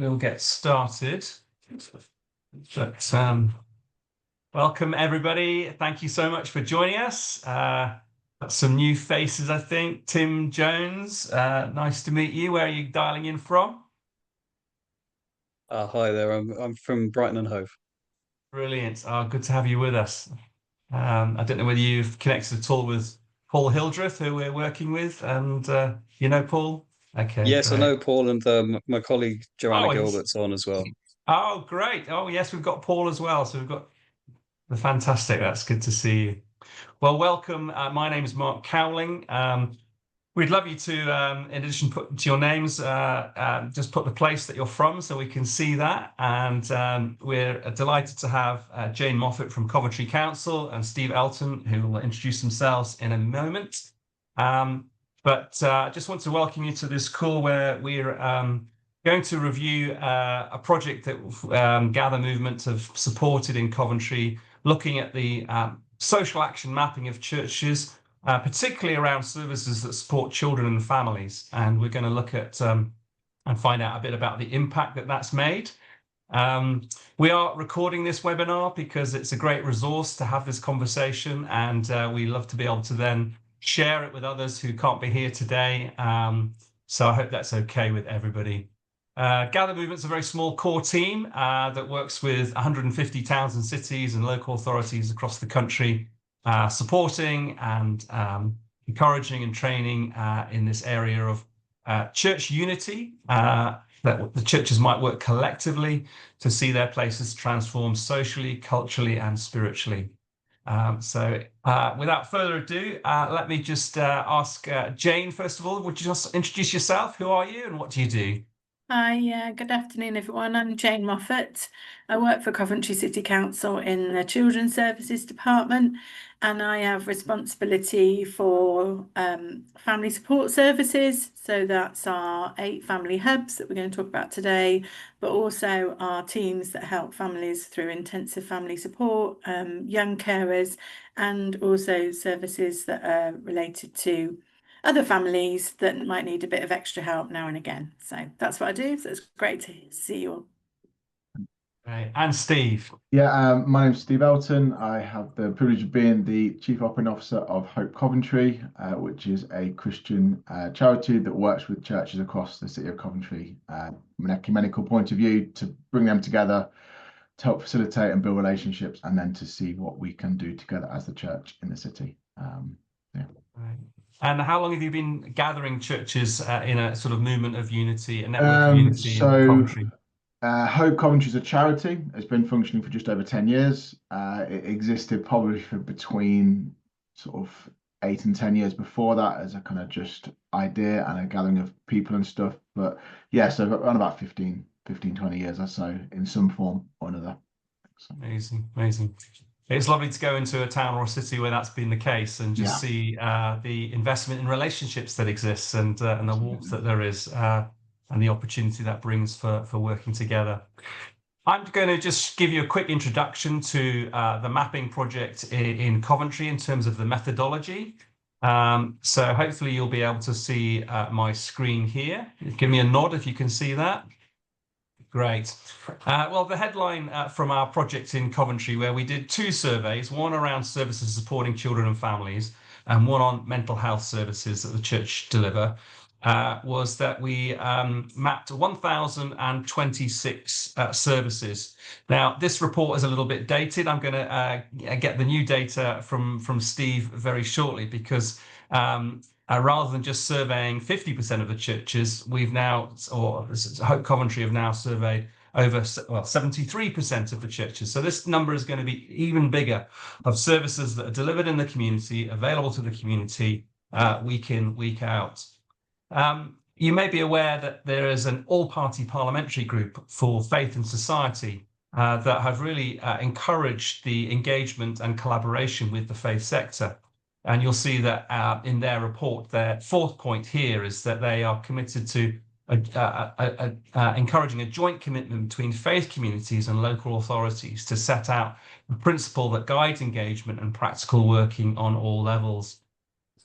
we'll get started. But welcome everybody. Thank you so much for joining us. Got some new faces, I think. Tim Jones, nice to meet you. Where are you dialing in from? Hi there. I'm from Brighton and Hove. Brilliant. Good to have you with us. I don't know whether you've connected at all with Paul Hildreth, who we're working with, and you know Paul? Okay, Yes, I great. know Paul, and my colleague Joanna Oh, Gilbert's on as well. oh, great. Oh, yes, we've got Paul as well. So we've got fantastic. That's good to see you. Well, welcome. My name is Mark Cowling. We'd love you to, in addition to your names, just put the place that you're from so we can see that. And we're delighted to have Jane Moffatt from Coventry Council and Steve Elton, who will introduce themselves in a moment. But I just want to welcome you to this call where we're going to review a project that Gather Movement have supported in Coventry, looking at the social action mapping of churches, particularly around services that support children and families. And we're going to look at and find out a bit about the impact that that's made. We are recording this webinar because it's a great resource to have this conversation, and we love to be able to then share it with others who can't be here today. So I hope that's okay with everybody. Gather Movement's a very small core team that works with 150 towns and cities and local authorities across the country, supporting and encouraging and training in this area of church unity, that the churches might work collectively to see their places transformed socially, culturally, and spiritually. So without further ado, let me just ask Jane, first of all, would you just introduce yourself? Who are you and what do you do? Hi, good afternoon, everyone. I'm Jane Moffatt. I work for Coventry City Council in the Children's Services Department, and I have responsibility for family support services. So that's our 8 family hubs that we're going to talk about today, but also our teams that help families through intensive family support, young carers, and also services that are related to other families that might need a bit of extra help now and again. So that's what I do. So it's great to see you all. Right. And Steve. Yeah, my name's Steve Elton. I have the privilege of being the Chief Operating Officer of Hope Coventry, which is a Christian charity that works with churches across the city of Coventry from an ecumenical point of view to bring them together, to help facilitate and build relationships, and then to see what we can do together as the church in the city. Yeah. Right. And how long have you been gathering churches in a sort of movement of unity, a network of unity in Coventry? Hope Coventry is a charity. It's been functioning for just over 10 years. It existed probably for between sort of 8 and 10 years before that as a kind of just idea and a gathering of people and stuff. But yeah, so around about 15, 20 years or so in some form or another. So. Amazing, amazing. It's lovely to go into a town or a city where that's been the case and just see the investment in relationships that exists and the warmth that there is and the opportunity that brings for working together. I'm going to just give you a quick introduction to the mapping project in Coventry in terms of the methodology. So hopefully you'll be able to see my screen here. Give me a nod if you can see that. Great. Well, the headline from our project in Coventry, where we did 2 surveys, one around services supporting children and families and one on mental health services that the church deliver, was that we mapped 1,026 services. Now, this report is a little bit dated. I'm going to get the new data from Steve very shortly because rather than just surveying 50% of the churches, we've now, or Hope Coventry have now surveyed over 73% of the churches. So this number is going to be even bigger of services that are delivered in the community, available to the community week in, week out. You may be aware that there is an all-party parliamentary group for faith and society that have really encouraged the engagement and collaboration with the faith sector. And you'll see that in their report, their 4th point here is that they are committed to encouraging a joint commitment between faith communities and local authorities to set out the principle that guides engagement and practical working on all levels.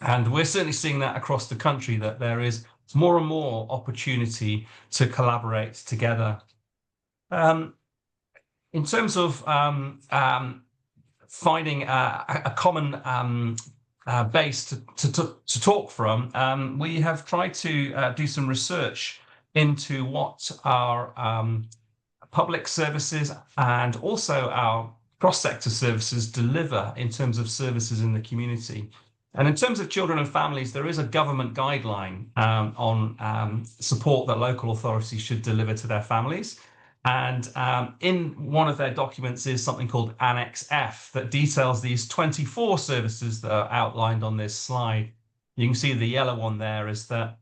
And we're certainly seeing that across the country, that there is It's more and more opportunity to collaborate together. In terms of finding a common base to talk from, we have tried to do some research into what our public services and also our cross-sector services deliver in terms of services in the community. And in terms of children and families, there is a government guideline on support that local authorities should deliver to their families. And in one of their documents is something called Annex F that details these 24 services that are outlined on this slide. You can see the yellow one there is that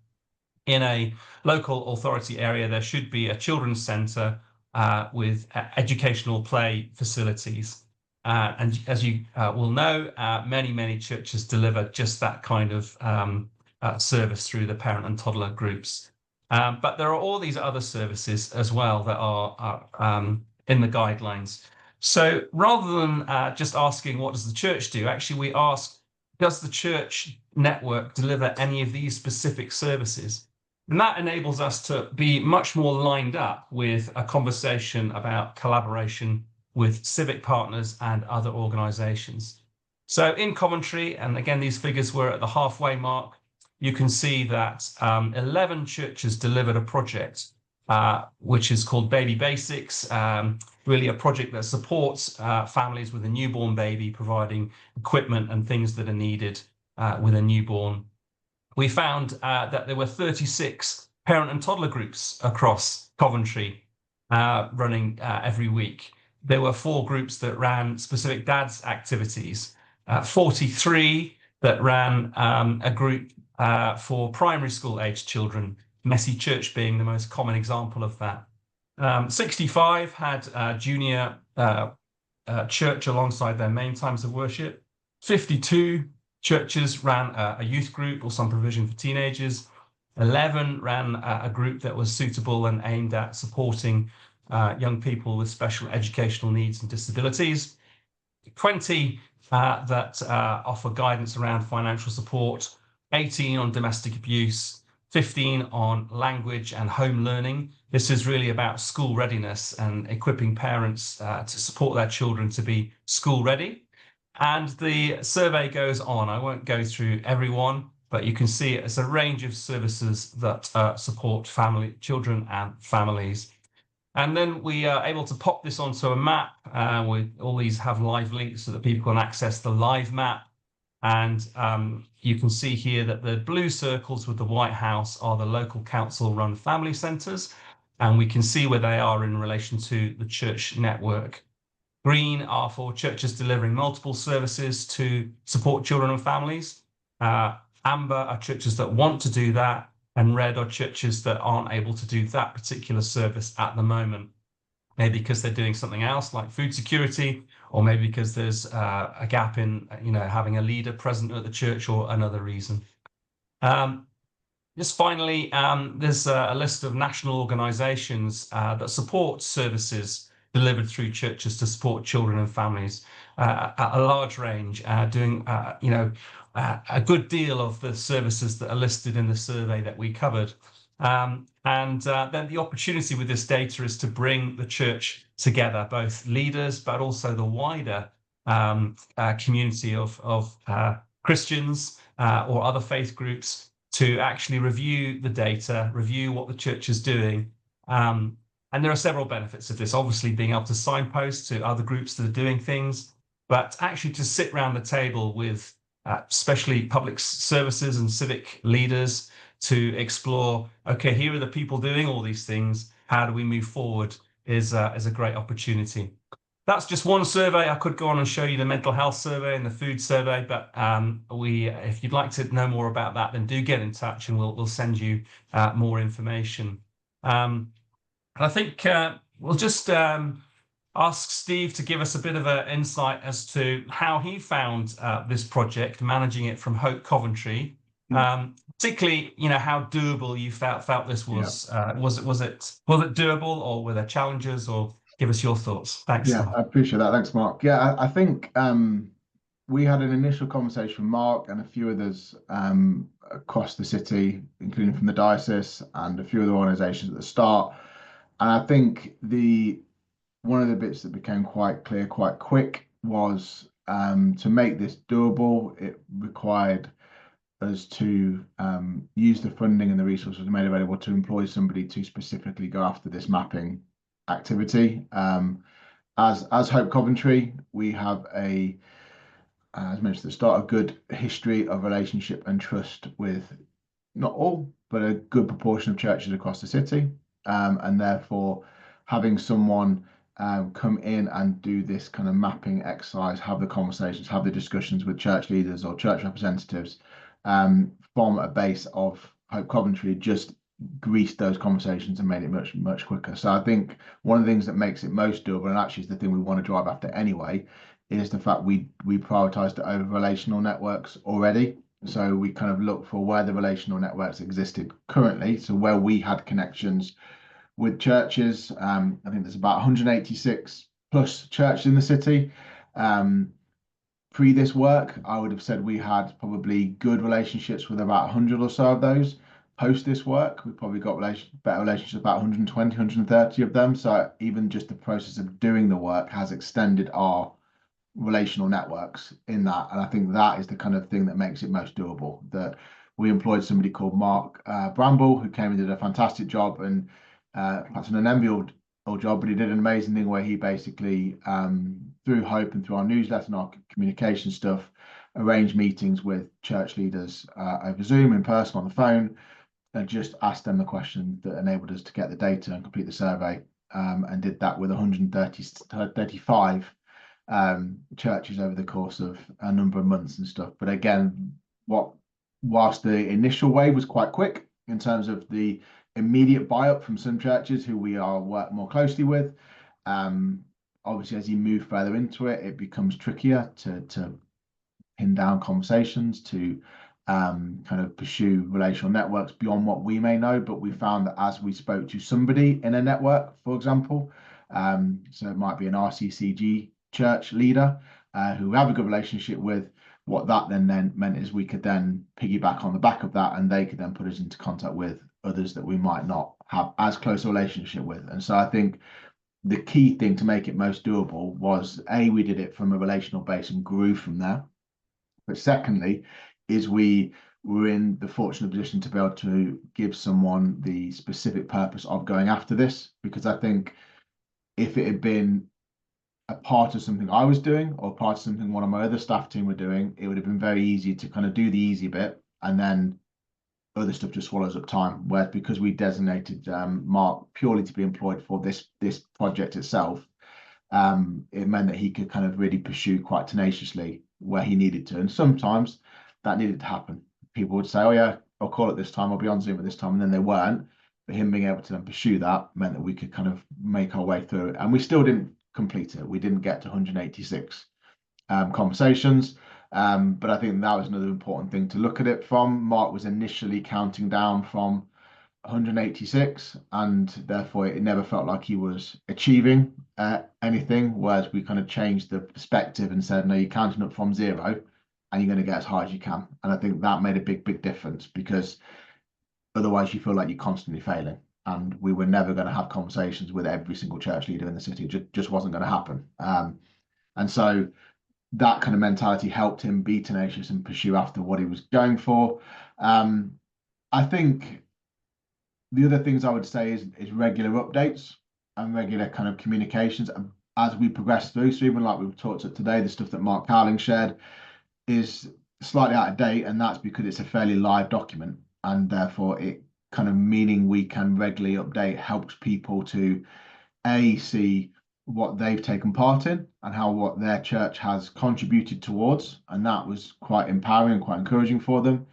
in a local authority area, there should be a children's centre with educational play facilities. And as you will know, many churches deliver just that kind of service through the parent and toddler groups. But there are all these other services as well that are in the guidelines. So rather than just asking what does the church do, actually we ask, does the church network deliver any of these specific services? And that enables us to be much more lined up with a conversation about collaboration with civic partners and other organisations. So in Coventry, and again, these figures were at the halfway mark, you can see that 11 churches delivered a project which is called Baby Basics, really a project that supports families with a newborn baby, providing equipment and things that are needed with a newborn. We found that there were 36 parent and toddler groups across Coventry running every week. There were 4 groups that ran specific dads activities, 43 that ran a group for primary school aged children, Messy Church being the most common example of that. 65 had junior church alongside their main times of worship. 52 churches ran a youth group or some provision for teenagers. 11 ran a group that was suitable and aimed at supporting young people with special educational needs and disabilities. 20 that offer guidance around financial support. 18 on domestic abuse. 15 on language and home learning. This is really about school readiness and equipping parents to support their children to be school ready. And the survey goes on. I won't go through every one, but you can see it's a range of services that support children and families. And then we are able to pop this onto a map. With all these have live links so that people can access the live map. And you can see here that the blue circles with the white house are the local council run family centres. And we can see where they are in relation to the church network. Green are for churches delivering multiple services to support children and families. Amber are churches that want to do that. And red are churches that aren't able to do that particular service at the moment. Maybe because they're doing something else like food security, or maybe because there's a gap in having a leader present at the church, or another reason. Just finally, there's a list of national organisations that support services delivered through churches to support children and families. A large range, doing a good deal of the services that are listed in the survey that we covered. And then the opportunity with this data is to bring the church together, both leaders, but also the wider community of Christians or other faith groups, to actually review the data, review what the church is doing. And there are several benefits of this, obviously being able to signpost to other groups that are doing things, but actually to sit around the table with especially public services and civic leaders to explore, okay, here are the people doing all these things, how do we move forward, is a great opportunity. That's just one survey. I could go on and show you the mental health survey and the food survey, but if you'd like to know more about that, then do get in touch and we'll send you more information. I think we'll just ask Steve to give us a bit of an insight as to how he found this project, managing it from Hope Coventry. Particularly, how doable you felt this was. Yeah. Was it doable, or were there challenges, or give us your thoughts? Thanks. Yeah, I appreciate that. Thanks, Mark. Yeah, I think we had an initial conversation with Mark and a few others across the city, including from the diocese and a few other organisations at the start. And I think one of the bits that became quite clear quite quick was to make this doable, it required us to use the funding and the resources made available to employ somebody to specifically go after this mapping activity. As Hope Coventry, we have as mentioned at the start, a good history of relationship and trust with not all, but a good proportion of churches across the city. And therefore, having someone come in and do this kind of mapping exercise, have the conversations, have the discussions with church leaders or church representatives from a base of Hope Coventry, just greased those conversations and made it much, much quicker. So I think one of the things that makes it most doable, and actually is the thing we want to drive after anyway, is the fact we prioritised it over relational networks already. So we kind of looked for where the relational networks existed currently. So where we had connections with churches, I think there's about 186 plus churches in the city. Pre this work, I would have said we had probably good relationships with about 100 or so of those. Post this work, we've probably got better relationships with about 120, 130 of them. So even just the process of doing the work has extended our relational networks in that. And I think that is the kind of thing that makes it most doable. That we employed somebody called Mark Bramble, who came and did a fantastic job, and perhaps an enviable job, but he did an amazing thing where he basically, through Hope and through our newsletter and our communication stuff, arranged meetings with church leaders over Zoom, in person, on the phone, and just asked them the question that enabled us to get the data and complete the survey, and did that with 135 churches over the course of a number of months and stuff. But again, whilst the initial wave was quite quick in terms of the immediate buy-up from some churches who we work more closely with, obviously as you move further into it, it becomes trickier to pin down conversations, to kind of pursue relational networks beyond what we may know. But we found that as we spoke to somebody in a network, for example, so it might be an RCCG church leader who we have a good relationship with, what that then meant is we could then piggyback on the back of that, and they could then put us into contact with others that we might not have as close a relationship with. And so I think the key thing to make it most doable was, we did it from a relational base and grew from there. But secondly, is we were in the fortunate position to be able to give someone the specific purpose of going after this. Because I think if it had been a part of something I was doing or part of something one of my other staff team were doing, it would have been very easy to kind of do the easy bit and then other stuff just swallows up time. Whereas because we designated Mark purely to be employed for this project itself, it meant that he could kind of really pursue quite tenaciously where he needed to. And sometimes that needed to happen. People would say, oh yeah, I'll call it this time, I'll be on Zoom at this time, and then they weren't. But him being able to then pursue that meant that we could kind of make our way through it. And we still didn't complete it. We didn't get to 186 conversations. But I think that was another important thing to look at it from. Mark was initially counting down from 186, and therefore it never felt like he was achieving anything, whereas we kind of changed the perspective and said, no, you're counting up from 0 and you're going to get as high as you can. And I think that made a big difference, because otherwise you feel like you're constantly failing, and we were never going to have conversations with every single church leader in the city. It just wasn't going to happen. And so that kind of mentality helped him be tenacious and pursue after what he was going for. I think the other things I would say is regular updates and regular kind of communications as we progress through. So even like we've talked about today, the stuff that Mark Cowling shared is slightly out of date, and that's because it's a fairly live document, and therefore it kind of meaning we can regularly update helps people to see what they've taken part in and how what their church has contributed towards, and that was quite empowering and quite encouraging for them.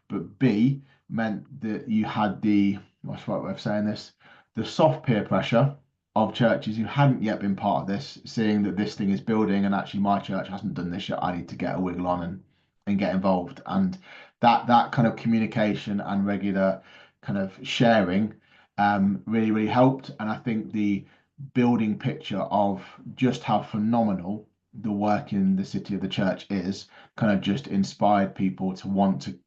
But B, meant that you had what's the right way of saying this, the soft peer pressure of churches who hadn't yet been part of this, seeing that this thing is building and actually my church hasn't done this yet, I need to get a wiggle on and get involved. And that kind of communication and regular kind of sharing really helped. And I think the building picture of just how phenomenal the work in the city of the church is, kind of just inspired people to want to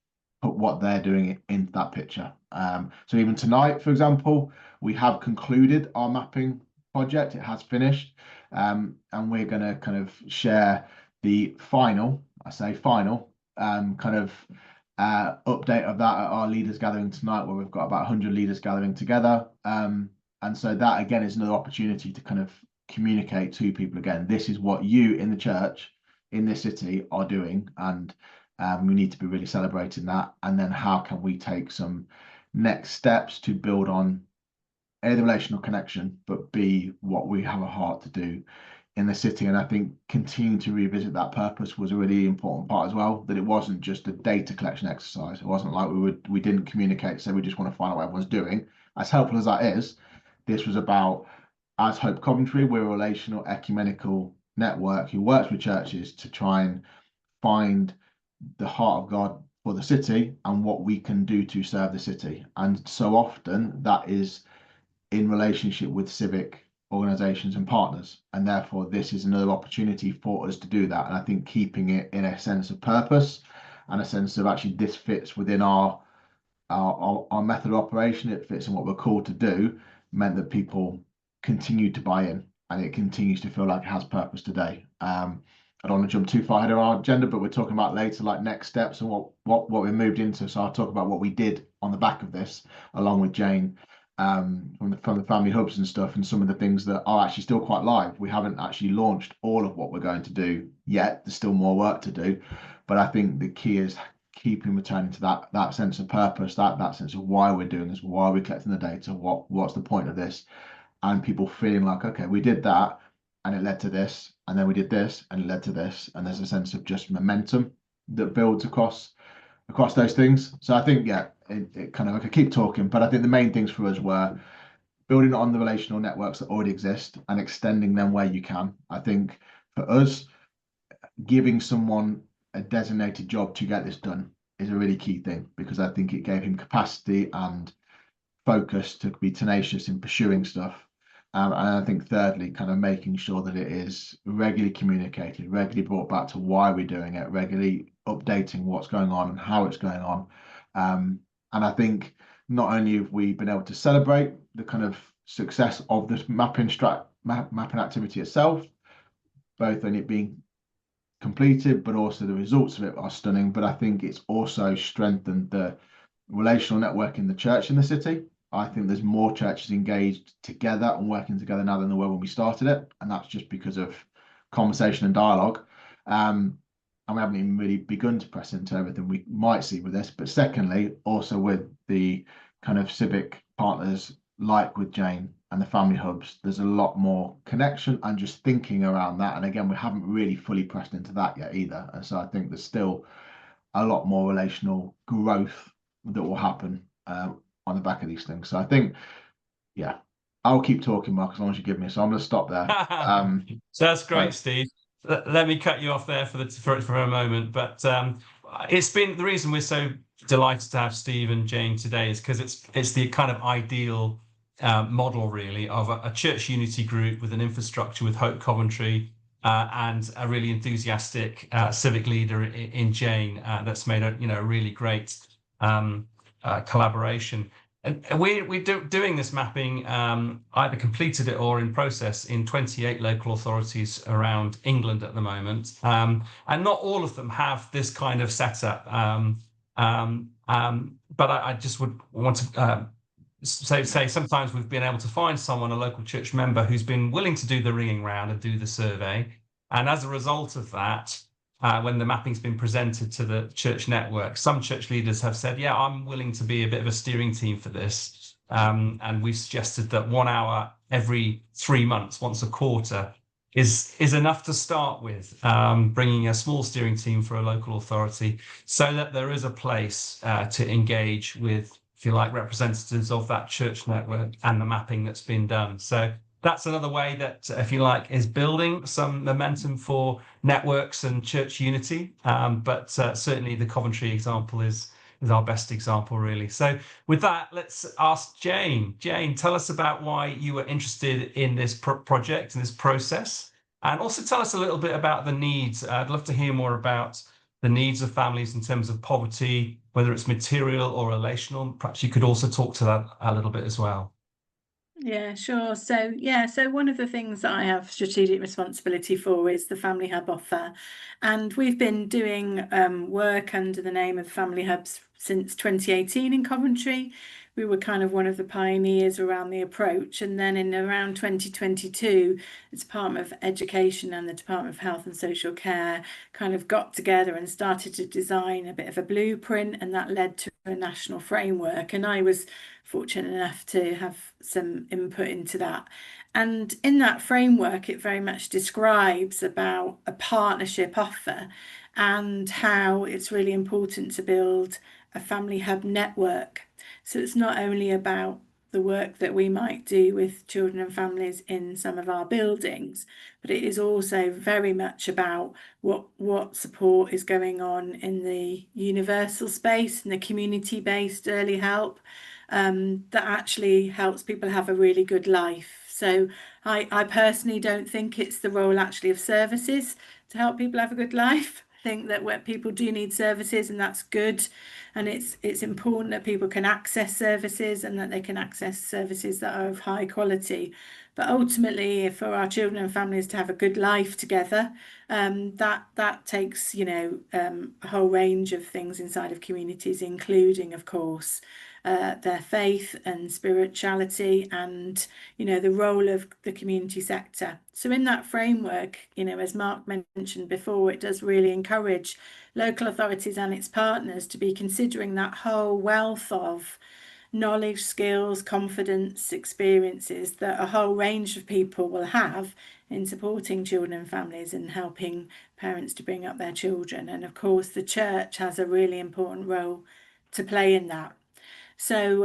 put what they're doing into that picture. So even tonight, for example, we have concluded our mapping project. It has finished, and we're going to kind of share the final, I say final, kind of update of that at our leaders gathering tonight, where we've got about 100 leaders gathering together. And so that again is another opportunity to kind of communicate to people again, this is what you in the church in this city are doing, and we need to be really celebrating that. And then how can we take some next steps to build on A, the relational connection, but B, what we have a heart to do in the city. And I think continuing to revisit that purpose was a really important part as well, that it wasn't just a data collection exercise. It wasn't like we didn't communicate, so we just want to find out what everyone's doing. As helpful as that is, this was about, as Hope Coventry, we're a relational ecumenical network who works with churches to try and find the heart of God for the city and what we can do to serve the city. And so often that is in relationship with civic organizations and partners, and therefore this is another opportunity for us to do that. And I think keeping it in a sense of purpose and a sense of actually this fits within our method of operation, it fits in what we're called to do, meant that people continue to buy in, and it continues to feel like it has purpose today. I don't want to jump too far ahead of our agenda, but we're talking about later, like next steps and what we moved into. So I'll talk about what we did on the back of this, along with Jane, from the family hubs and stuff, and some of the things that are actually still quite live. We haven't actually launched all of what we're going to do yet. There's still more work to do, but I think the key is keeping returning to that sense of purpose, that sense of why we're doing this, why we're collecting the data, what's the point of this, and people feeling like, okay, we did that and it led to this, and then we did this and it led to this, and there's a sense of just momentum that builds across those things. So I think, yeah, it kind of, I could keep talking, but I think the main things for us were building on the relational networks that already exist and extending them where you can. I think for us, giving someone a designated job to get this done is a really key thing, because I think it gave him capacity and focus to be tenacious in pursuing stuff. And I think thirdly, kind of making sure that it is regularly communicated, regularly brought back to why we're doing it, regularly updating what's going on and how it's going on. And I think not only have we been able to celebrate the kind of success of this mapping activity itself, both in it being completed, but also the results of it are stunning. But I think it's also strengthened the relational network in the church in the city. I think there's more churches engaged together and working together now than there were when we started it, and that's just because of conversation and dialogue. And we haven't even really begun to press into everything we might see with this. But secondly, also with the kind of civic partners, like with Jane and the family hubs, there's a lot more connection and just thinking around that. And again, we haven't really fully pressed into that yet either. And so I think there's still a lot more relational growth that will happen on the back of these things. So I think, yeah, I'll keep talking, Mark, as long as you give me. So I'm going to stop there. So that's great, Steve. Let me cut you off there for a moment. But it's been, the reason we're so delighted to have Steve and Jane today is because it's the kind of ideal model, really, of a church unity group with an infrastructure with Hope Coventry and a really enthusiastic civic leader in Jane that's made a really great collaboration. And we're doing this mapping, either completed it or in process, in 28 local authorities around England at the moment. And not all of them have this kind of setup. But I just would want to say sometimes we've been able to find someone, a local church member, who's been willing to do the ringing round and do the survey. And as a result of that, when the mapping's been presented to the church network, some church leaders have said, yeah, I'm willing to be a bit of a steering team for this. And we've suggested that 1 hour every 3 months, once a quarter, is enough to start with, bringing a small steering team for a local authority so that there is a place to engage with, if you like, representatives of that church network and the mapping that's been done. So that's another way that, if you like, is building some momentum for networks and church unity. But certainly the Coventry example is our best example, really. So with that, let's ask Jane. Jane, tell us about why you were interested in this project and this process, And also tell us a little bit about the needs. I'd love to hear more about the needs of families in terms of poverty, whether it's material or relational. Perhaps you could also talk to that a little bit as well. Yeah, sure. So one of the things that I have strategic responsibility for is the Family Hub offer. And we've been doing work under the name of Family Hubs since 2018 in Coventry. We were kind of one of the pioneers around the approach. And then in around 2022, the Department of Education and the Department of Health and Social Care kind of got together and started to design a bit of a blueprint, and that led to a national framework. And I was fortunate enough to have some input into that. And in that framework, it very much describes about a partnership offer and how it's really important to build a family hub network. So it's not only about the work that we might do with children and families in some of our buildings, but it is also very much about what support is going on in the universal space and the community-based early help that actually helps people have a really good life. So I personally don't think it's the role actually of services to help people have a good life. I think that where people do need services, and that's good, and it's important that people can access services and that they can access services that are of high quality. But ultimately, for our children and families to have a good life together, that takes, a whole range of things inside of communities, including, of course, their faith and spirituality, and the role of the community sector. So in that framework, as Mark mentioned before, it does really encourage local authorities and its partners to be considering that whole wealth of knowledge, skills, confidence, experiences that a whole range of people will have in supporting children and families and helping parents to bring up their children. And of course, the church has a really important role to play in that. So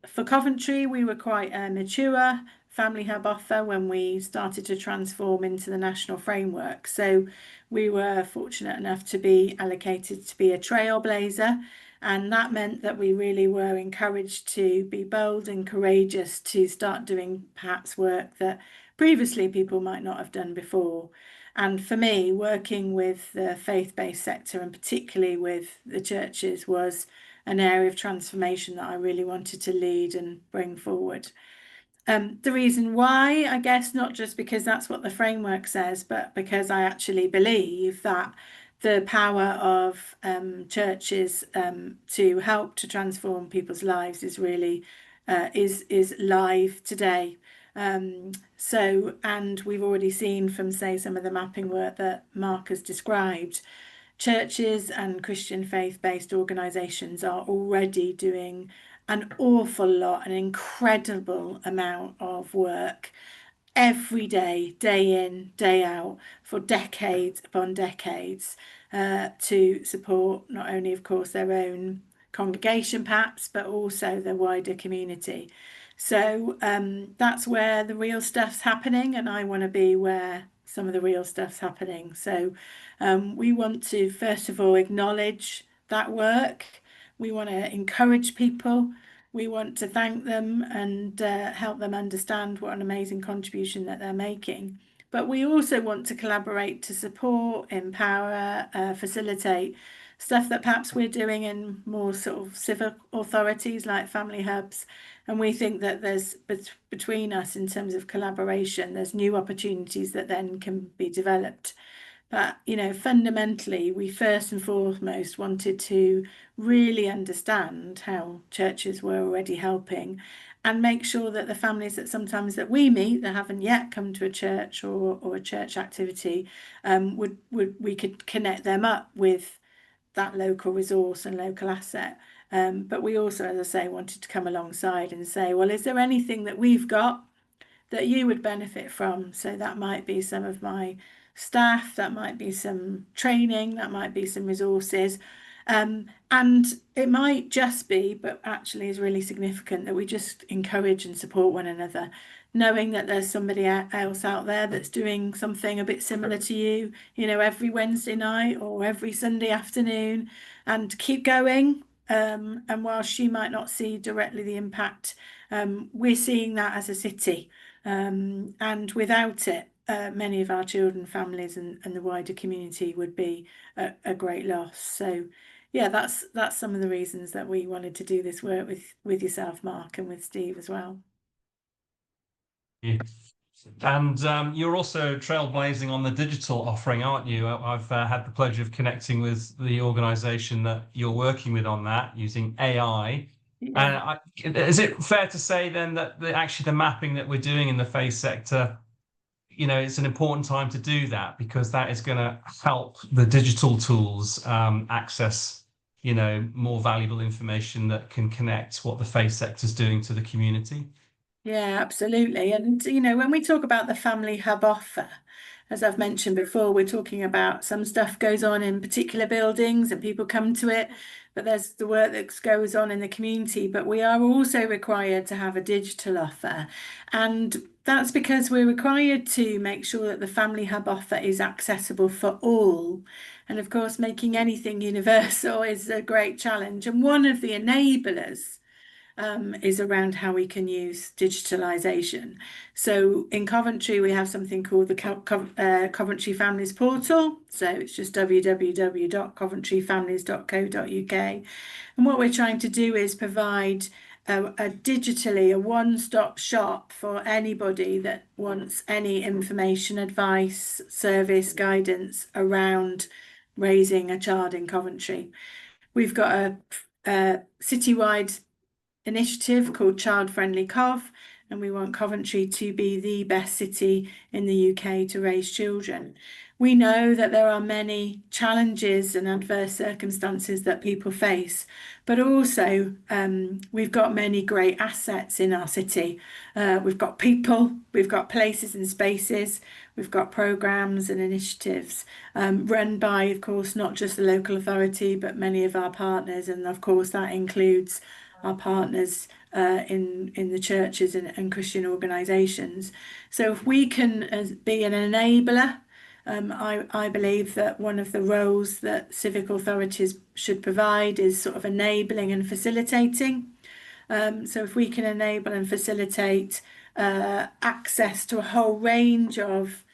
for Coventry, we were quite a mature family hub offer when we started to transform into the national framework. So we were fortunate enough to be allocated to be a trailblazer, and that meant that we really were encouraged to be bold and courageous to start doing perhaps work that previously people might not have done before. And for me, working with the faith-based sector, and particularly with the churches, was an area of transformation that I really wanted to lead and bring forward. The reason why, I guess, not just because that's what the framework says, but because I actually believe that the power of churches to help to transform people's lives is really is live today. And we've already seen from, say, some of the mapping work that Mark has described, churches and Christian faith-based organisations are already doing an awful lot, an incredible amount of work every day, day in, day out, for decades upon decades, to support not only, of course, their own congregation perhaps, but also the wider community. So that's where the real stuff's happening, and I want to be where some of the real stuff's happening. So we want to, first of all, acknowledge that work. We want to encourage people. We want to thank them and help them understand what an amazing contribution that they're making. But we also want to collaborate to support, empower, facilitate stuff that perhaps we're doing in more sort of civic authorities like family hubs. And we think that there's, between us in terms of collaboration, there's new opportunities that then can be developed. But, fundamentally, we first and foremost wanted to really understand how churches were already helping, and make sure that the families that sometimes that we meet that haven't yet come to a church or a church activity, we could connect them up with that local resource and local asset. But we also, as I say, wanted to come alongside and say, well, is there anything that we've got that you would benefit from? So that might be some of my staff, that might be some training, that might be some resources. And it might just be, but actually is really significant, that we just encourage and support one another, knowing that there's somebody else out there that's doing something a bit similar to you, every Wednesday night or every Sunday afternoon, and keep going. And while she might not see directly the impact, we're seeing that as a city. And without it, many of our children, families, and the wider community would be a great loss. So, yeah, that's some of the reasons that we wanted to do this work with yourself, Mark, and with Steve as well. Yeah. And you're also trailblazing on the digital offering, aren't you? I've had the pleasure of connecting with the organisation that you're working with on that using AI. Yeah. And is it fair to say then that actually the mapping that we're doing in the faith sector, it's an important time to do that, because that is going to help the digital tools access, more valuable information that can connect what the faith sector is doing to the community. Yeah, absolutely. And, when we talk about the Family Hub offer, as I've mentioned before, we're talking about some stuff goes on in particular buildings and people come to it, but there's the work that goes on in the community. But we are also required to have a digital offer. And that's because we're required to make sure that the Family Hub offer is accessible for all. And of course, making anything universal is a great challenge. And one of the enablers is around how we can use digitalisation. So in Coventry, we have something called the Coventry Families Portal. So it's just www.coventryfamilies.co.uk. And what we're trying to do is provide a one-stop shop for anybody that wants any information, advice, service, guidance around raising a child in Coventry. We've got a citywide initiative called Child Friendly Cov, and we want Coventry to be the best city in the UK to raise children. We know that there are many challenges and adverse circumstances that people face, but also we've got many great assets in our city. We've got people, we've got places and spaces, we've got programmes and initiatives run by, of course, not just the local authority, but many of our partners, and of course that includes our partners in the churches and Christian organisations. So if we can be an enabler, I believe that one of the roles that civic authorities should provide is sort of enabling and facilitating. So if we can enable and facilitate access to a whole range of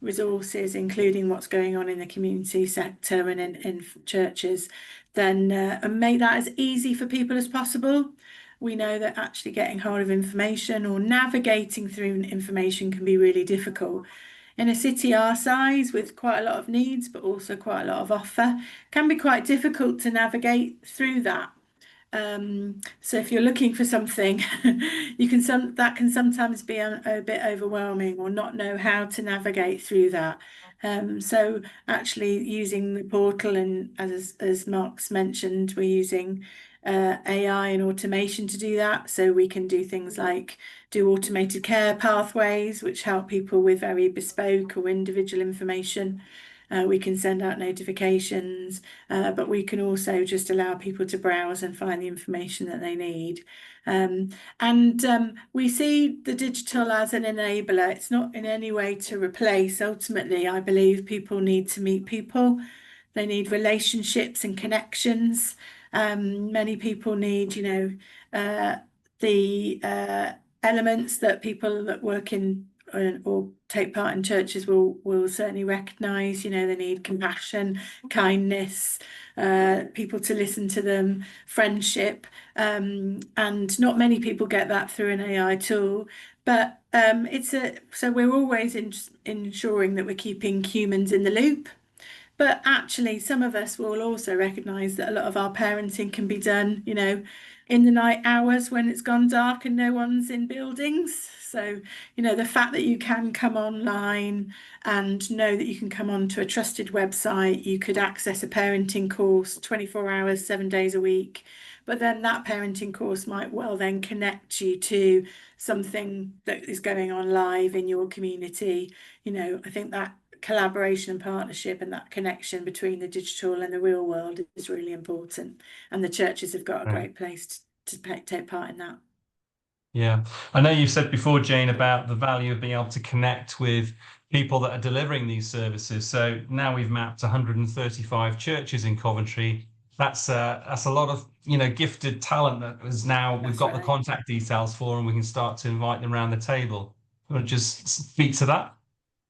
resources, including what's going on in the community sector and in churches, then and make that as easy for people as possible. We know that actually getting hold of information or navigating through information can be really difficult. In a city our size, with quite a lot of needs, but also quite a lot of offer, can be quite difficult to navigate through that. So if you're looking for something, that can sometimes be a bit overwhelming, or not know how to navigate through that. So actually using the portal, and as Mark's mentioned, we're using AI and automation to do that. So we can do things like do automated care pathways, which help people with very bespoke or individual information. We can send out notifications, but we can also just allow people to browse and find the information that they need. And we see the digital as an enabler. It's not in any way to replace. Ultimately, I believe people need to meet people. They need relationships and connections. Many people need, the elements that people that work in or take part in churches will certainly recognise. They need compassion, kindness, people to listen to them, friendship, and not many people get that through an AI tool. But so we're always ensuring that we're keeping humans in the loop. But actually, some of us will also recognise that a lot of our parenting can be done, in the night hours when it's gone dark and no one's in buildings. So, the fact that you can come online and know that you can come onto a trusted website, you could access a parenting course 24 hours, 7 days a week. But then that parenting course might well then connect you to something that is going on live in your community. I think that collaboration and partnership and that connection between the digital and the real world is really important, and the churches have got a great place to take part in that. Yeah, I know you said before, Jane, about the value of being able to connect with people that are delivering these services. So now we've mapped 135 churches in Coventry. That's a lot of gifted talent that is now we've got the contact details for, and we can start to invite them around the table. You want to just speak to that?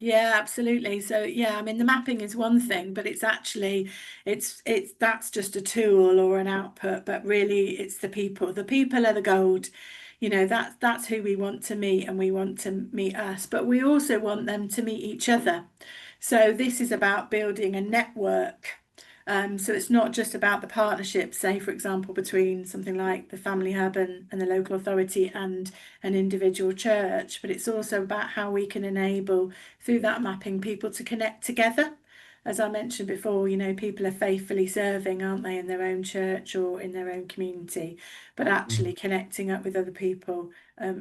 Yeah, absolutely. So yeah, I mean the mapping is one thing, but it's actually it's that's just a tool or an output, but really it's the people. The people are the gold. You know, that's who we want to meet, and we want to meet us, but we also want them to meet each other. So this is about building a network. So it's not just about the partnership, say, for example, between something like the Family Hub and the local authority and an individual church, but it's also about how we can enable, through that mapping, people to connect together. As I mentioned before, you know, people are faithfully serving, aren't they, in their own church or in their own community, but actually connecting up with other people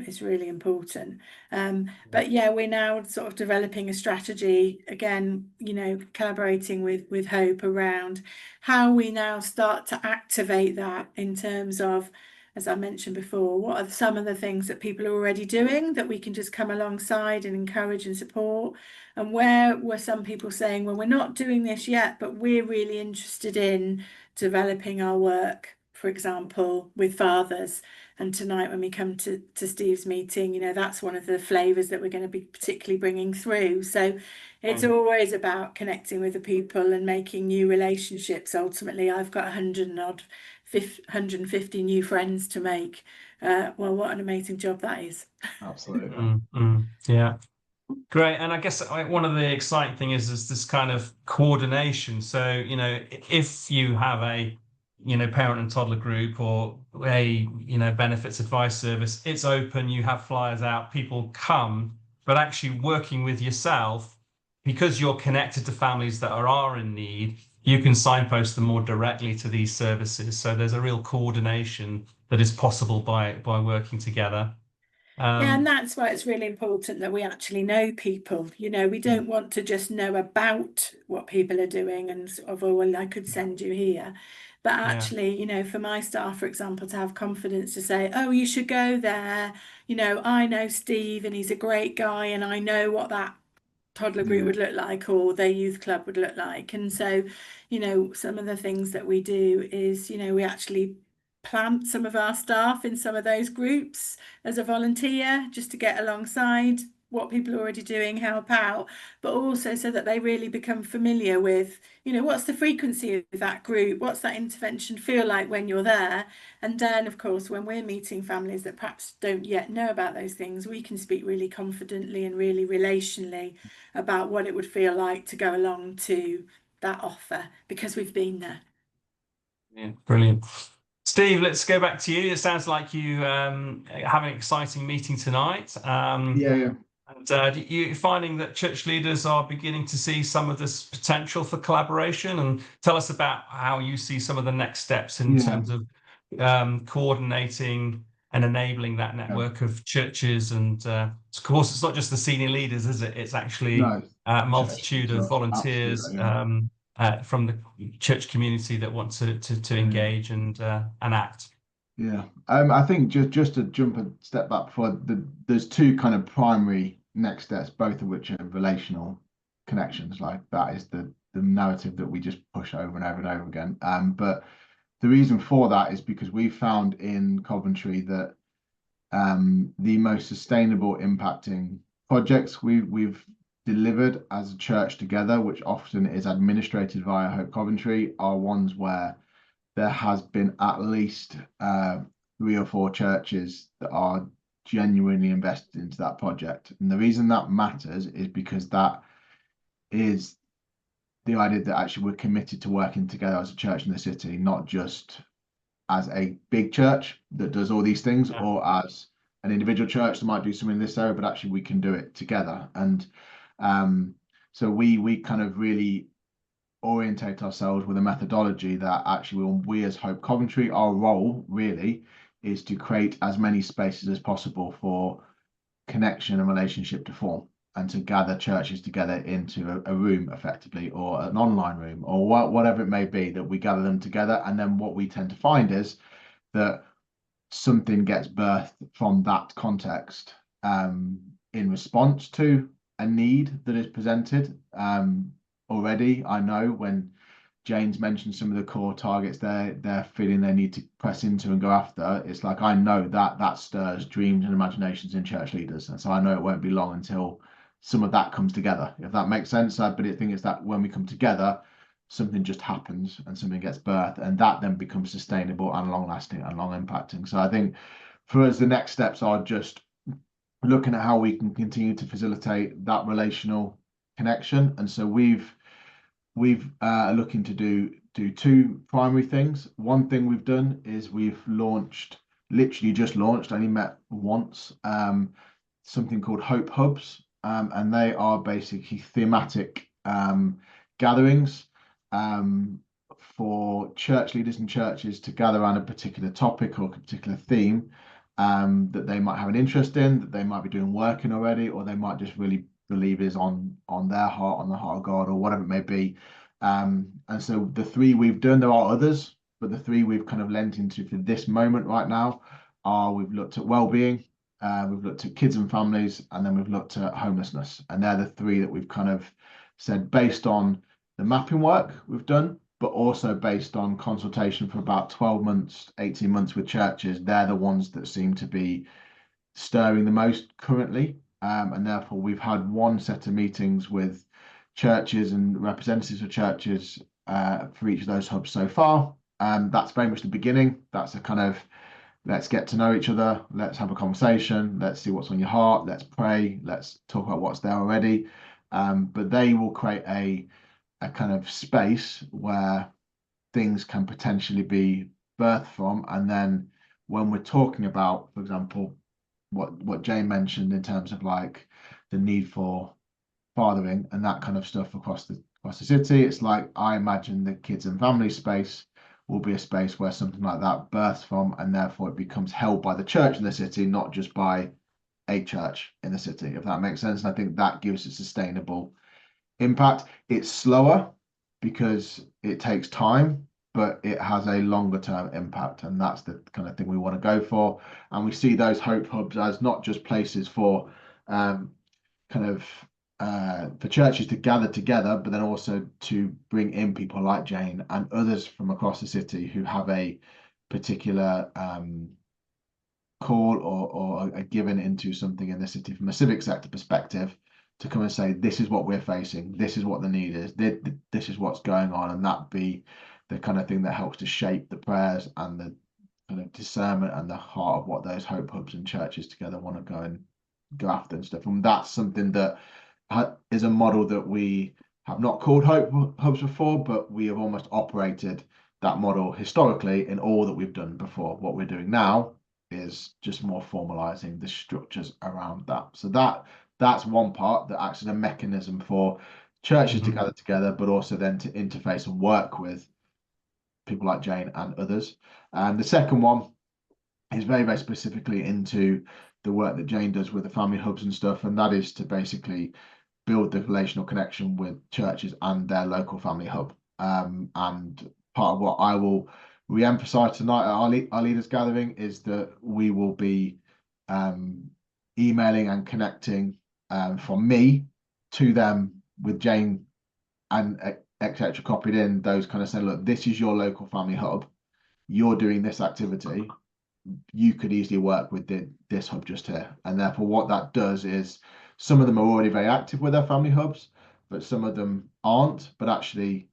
is really important. But yeah, we're now sort of developing a strategy, again, you know, collaborating with Hope around how we now start to activate that in terms of, as I mentioned before, what are some of the things that people are already doing that we can just come alongside and encourage and support? And where were some people saying, well, we're not doing this yet, but we're really interested in developing our work, for example, with fathers. And tonight, when we come to Steve's meeting, you know, that's one of the flavours that we're going to be particularly bringing through. So it's always about connecting with the people and making new relationships. Ultimately, I've got 150 new friends to make. Well, what an amazing job that is. Absolutely. Yeah. Great. And I guess one of the exciting thing is this kind of coordination. So, you know, if you have a, you know, parent and toddler group or a, you know, benefits advice service, it's open, you have flyers out, people come, but actually working with yourself, because you're connected to families that are in need, you can signpost them more directly to these services. So there's a real coordination that is possible by working together. Yeah, and that's why it's really important that we actually know people. You know, we don't want to just know about what people are doing and sort of, oh, well, I could send you here. But actually, you know, for my staff, for example, to have confidence to say, oh, you should go there. You know, I know Steve and he's a great guy and I know what that toddler group would look like or their youth club would look like. And so, you know, some of the things that we do is, you know, we actually plant some of our staff in some of those groups as a volunteer just to get alongside what people are already doing, help out, but also so that they really become familiar with, you know, what's the frequency of that group, what's that intervention feel like when you're there. And then, of course, when we're meeting families that perhaps don't yet know about those things, we can speak really confidently and really relationally about what it would feel like to go along to that offer because we've been there. Yeah, brilliant. Steve, let's go back to you. It sounds like you have an exciting meeting tonight. Yeah. And you're finding that church leaders are beginning to see some of this potential for collaboration, and tell us about how you see some of the next steps in terms of coordinating and enabling that network of churches. And of course, it's not just the senior leaders, is it? It's actually a multitude of volunteers from the church community that want to engage and act. Yeah, I think just to jump a step back before there's two kind of primary next steps, both of which are relational connections. Like that is the narrative that we just push over and over and over again. But the reason for that is because we found in Coventry that the most sustainable impacting projects we've delivered as a church together, which often is administrated via Hope Coventry, are ones where there has been at least 3 or 4 churches that are genuinely invested into that project. And the reason that matters is because that is the idea that actually we're committed to working together as a church in the city, not just as a big church that does all these things or as an individual church that might do something in this area, but actually we can do it together. And so we kind of really orientate ourselves with a methodology that actually we as Hope Coventry, our role really is to create as many spaces as possible for connection and relationship to form, and to gather churches together into a room effectively, or an online room, or whatever it may be, that we gather them together. And then what we tend to find is that something gets birthed from that context in response to a need that is presented. Already, I know when Jane's mentioned some of the core targets they're feeling they need to press into and go after, it's like I know that stirs dreams and imaginations in church leaders, and so I know it won't be long until some of that comes together, if that makes sense. But I think it's that when we come together, something just happens and something gets birthed, and that then becomes sustainable and long lasting and long impacting. So I think for us, the next steps are just looking at how we can continue to facilitate that relational connection. And so we've looking to do two primary things. One thing we've done is we've literally just launched, only met once, something called Hope Hubs, and they are basically thematic gatherings for church leaders and churches to gather around a particular topic or a particular theme that they might have an interest in, that they might be doing work in already, or they might just really believe is on their heart, on the heart of God, or whatever it may be. And so the three we've done, there are others, but the three we've kind of lent into for this moment right now are we've looked at well-being, we've looked at kids and families, and then we've looked at homelessness. And they're the three that we've kind of said, based on the mapping work we've done, but also based on consultation for about 12 months, 18 months with churches, they're the ones that seem to be stirring the most currently. And therefore, we've had one set of meetings with churches and representatives of churches for each of those hubs so far. That's very much the beginning. That's a kind of, let's get to know each other, let's have a conversation, let's see what's on your heart, let's pray, let's talk about what's there already. But they will create a kind of space where things can potentially be birthed from. And then when we're talking about, for example, what Jane mentioned in terms of like the need for fathering and that kind of stuff across the city, it's like I imagine the kids and family space will be a space where something like that births from, and therefore it becomes held by the church in the city, not just by a church in the city, if that makes sense. And I think that gives a sustainable impact. It's slower because it takes time, but it has a longer term impact, and that's the kind of thing we want to go for. And we see those Hope Hubs as not just places for for churches to gather together, but then also to bring in people like Jane and others from across the city who have a particular call or are given into something in the city from a civic sector perspective, to come and say, this is what we're facing, this is what the need is, this is what's going on, and that be the kind of thing that helps to shape the prayers and the kind of discernment and the heart of what those Hope Hubs and churches together want to go after and stuff. And that's something that is a model that we have not called Hope Hubs before, but we have almost operated that model historically in all that we've done before. What we're doing now is just more formalizing the structures around that. So that's one part that acts as a mechanism for churches to gather together, but also then to interface and work with people like Jane and others. And the second one is very, very specifically into the work that Jane does with the family hubs and stuff, and that is to basically build the relational connection with churches and their local family hub. And part of what I will re-emphasize tonight at our leaders gathering is that we will be emailing and connecting from me to them with Jane and etc. copied in, those kind of saying, look, this is your local family hub, you're doing this activity, you could easily work with this hub just here. And therefore what that does is some of them are already very active with their family hubs, but some of them aren't, but actually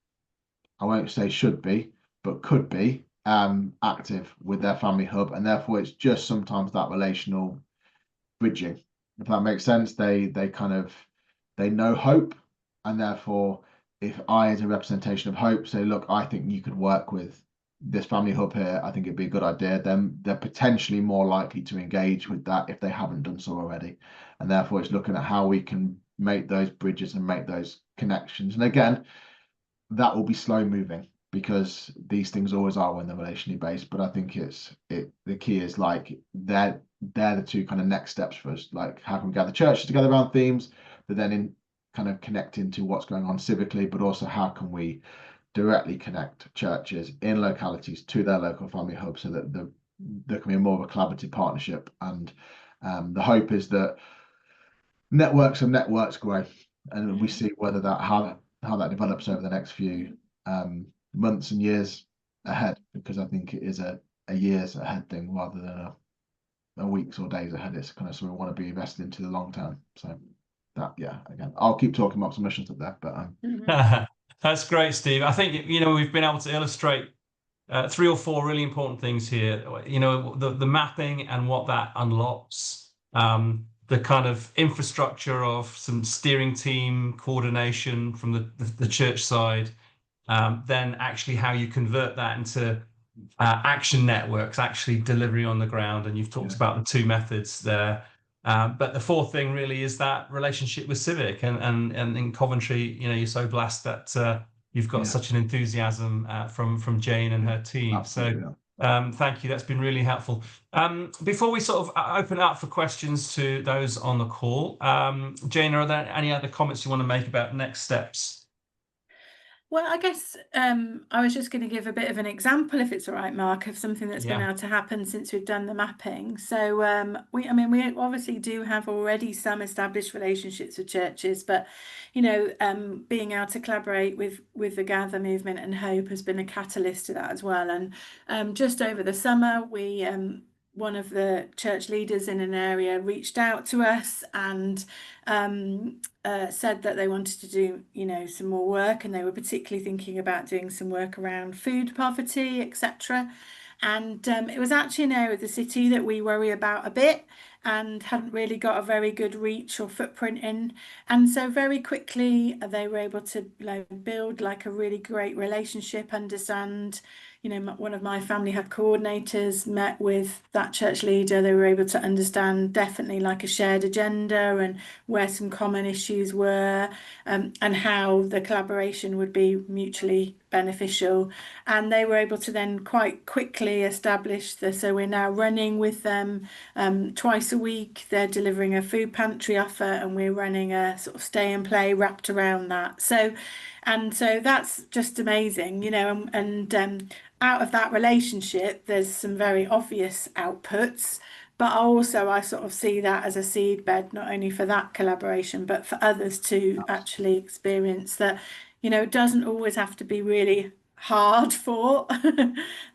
I won't say should be, but could be active with their family hub. And therefore it's just sometimes that relational bridging, if that makes sense. They know Hope, and therefore if I, as a representation of Hope, say, look, I think you could work with this family hub here, I think it'd be a good idea, then they're potentially more likely to engage with that if they haven't done so already. And therefore it's looking at how we can make those bridges and make those connections. And again, that will be slow moving because these things always are when they're relationally based. But I think the key is like they're the two kind of next steps for us. Like, how can we gather churches together around themes, but then in kind of connecting to what's going on civically, but also how can we directly connect churches in localities to their local family hub, so that there can be more of a collaborative partnership. And the hope is that networks grow, and we see whether how that develops over the next few months and years ahead, because I think it is a years ahead thing rather than a weeks or days ahead. It's kind of something we want to be invested into the long term. So that, yeah, again, I'll keep talking about some missions up there, but That's great, Steve. I think, we've been able to illustrate 3 or 4 really important things here. The mapping and what that unlocks, the kind of infrastructure of some steering team coordination from the church side, then actually how you convert that into action networks, actually delivery on the ground. And you've talked about the 2 methods there. But the 4th thing really is that relationship with Civic, and in Coventry, you're so blessed that you've got such an enthusiasm from Jane and her team. Absolutely, so thank you. That's been really helpful. Before we sort of open up for questions to those on the call, Jane, are there any other comments you want to make about next steps? Well, I guess I was just going to give a bit of an example, if it's all right, Mark, of something that's been able to happen since we've done the mapping. So we obviously do have already some established relationships with churches, but being able to collaborate with the Gather movement and Hope has been a catalyst to that as well. And just over the summer, we one of the church leaders in an area reached out to us and said that they wanted to do, some more work, and they were particularly thinking about doing some work around food poverty, etc. And it was actually an area of the city that we worry about a bit and hadn't really got a very good reach or footprint in. And so very quickly they were able to build like a really great relationship, understand, one of my family had coordinators, met with that church leader. They were able to understand definitely like a shared agenda and where some common issues were, and how the collaboration would be mutually beneficial. And they were able to then quite quickly establish so we're now running with them twice a week. They're delivering a food pantry offer, and we're running a sort of stay and play wrapped around that. So that's just amazing, and out of that relationship, there's some very obvious outputs, but also I sort of see that as a seed bed, not only for that collaboration, but for others to actually experience that, it doesn't always have to be really hard fought.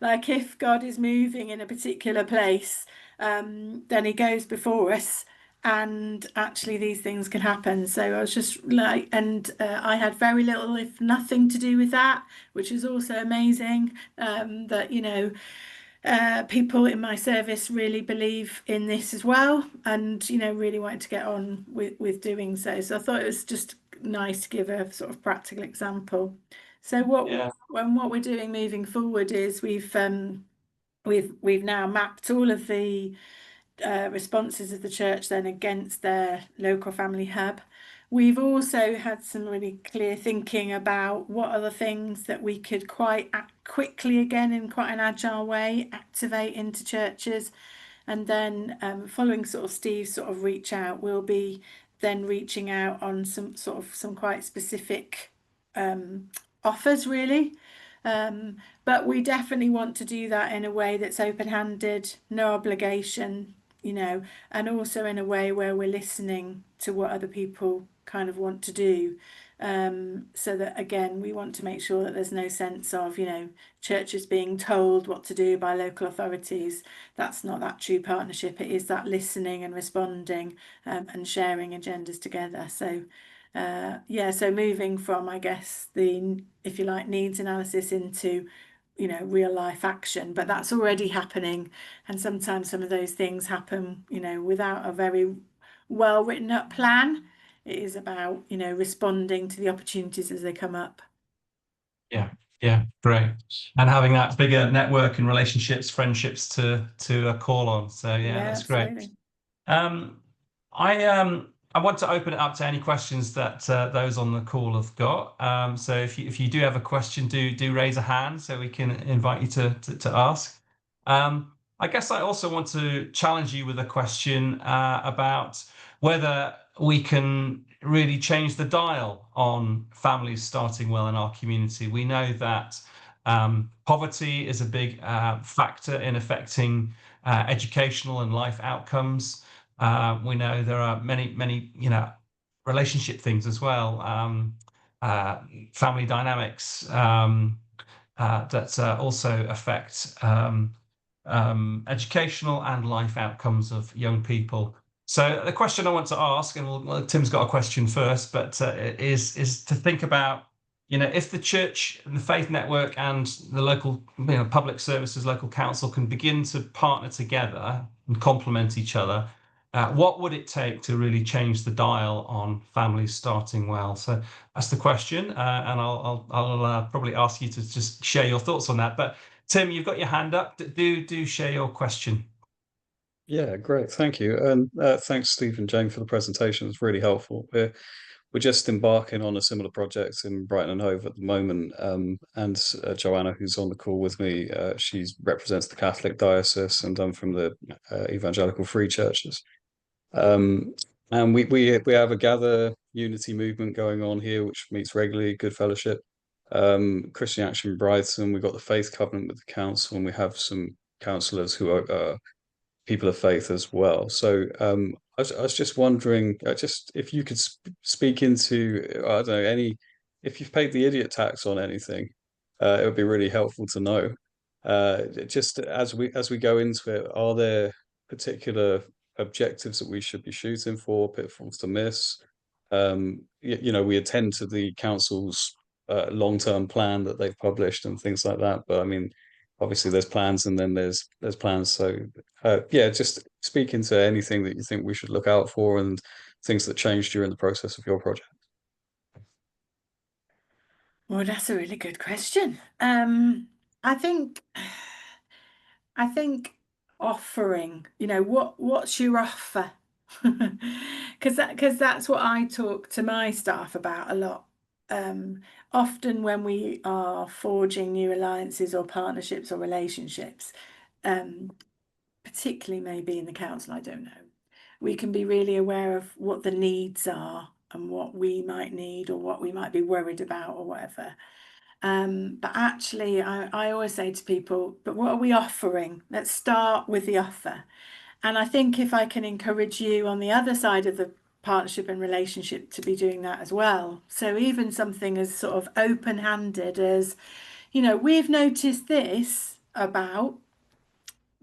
Like if God is moving in a particular place, then he goes before us. And actually these things can happen. So I was just like, and I had very little, if nothing, to do with that, which is also amazing. That people in my service really believe in this as well, and really wanted to get on with doing so. So I thought it was just nice to give a sort of practical example. So what we're doing moving forward is we've now mapped all of the responses of the church then against their local family hub. We've also had some really clear thinking about what are the things that we could quite quickly, again in quite an agile way, activate into churches. And then following sort of Steve's sort of reach out, we'll be then reaching out on some quite specific offers really. But we definitely want to do that in a way that's open-handed, no obligation, and also in a way where we're listening to what other people kind of want to do. So that, again, we want to make sure that there's no sense of, churches being told what to do by local authorities. That's not that true partnership. It is that listening and responding and sharing agendas together. So so moving from, I guess, the, if you like, needs analysis into real life action, but that's already happening. And sometimes some of those things happen without a very well written up plan. It is about responding to the opportunities as they come up. Yeah, great. And having that bigger network and relationships, friendships to call on. So that's absolutely great. I want to open it up to any questions that those on the call have got. So if you do have a question, do raise a hand so we can invite you to ask. I guess I also want to challenge you with a question about whether we can really change the dial on families starting well in our community. We know that poverty is a big factor in affecting educational and life outcomes. We know there are many relationship things as well, family dynamics that also affect educational and life outcomes of young people. So the question I want to ask, and Tim's got a question first, but is to think about, if the church and the faith network and the local, public services, local council can begin to partner together and complement each other, what would it take to really change the dial on families starting well? So that's the question, and I'll probably ask you to just share your thoughts on that. But Tim, you've got your hand up. Do share your question. Yeah, great. Thank you. And thanks, Steve and Jane, for the presentation. It's really helpful. We're just embarking on a similar project in Brighton and Hove at the moment. And Joanna, who's on the call with me, she represents the Catholic diocese, and I'm from the Evangelical Free Churches. And we have a Gather Unity movement going on here, which meets regularly, Good Fellowship. Christian Action Brighton, we've got the Faith Covenant with the council, and we have some councillors who are people of faith as well. So I was just wondering, just if you could speak into, I don't know, if you've paid the idiot tax on anything, it would be really helpful to know. Just as we go into it, are there particular objectives that we should be shooting for, pitfalls to miss? We attend to the council's long-term plan that they've published and things like that, but I mean, obviously there's plans and then there's plans. So just speak into anything that you think we should look out for and things that changed during the process of your project. Well, that's a really good question. I think offering, what's your offer? Because that's what I talk to my staff about a lot. Often when we are forging new alliances or partnerships or relationships, particularly maybe in the council, I don't know, we can be really aware of what the needs are and what we might need or what we might be worried about or whatever. But actually, I always say to people, but what are we offering? Let's start with the offer. And I think if I can encourage you on the other side of the partnership and relationship to be doing that as well. So even something as sort of open-handed as, we've noticed this about,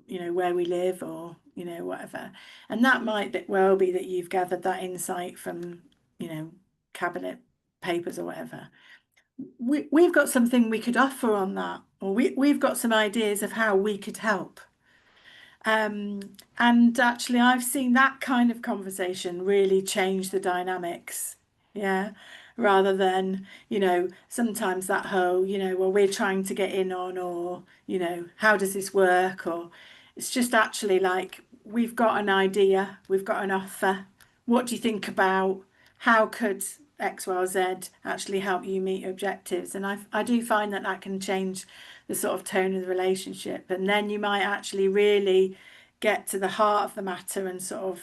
where we live or, whatever. And that might well be that you've gathered that insight from, cabinet papers or whatever. We've got something we could offer on that, or we've got some ideas of how we could help. And actually, I've seen that kind of conversation really change the dynamics. Yeah. Rather than, sometimes that whole, well, we're trying to get in on, or, how does this work? Or it's just actually like, we've got an idea, we've got an offer. What do you think about how could X, Y, or Z actually help you meet your objectives? And I do find that can change the sort of tone of the relationship. And then you might actually really get to the heart of the matter and sort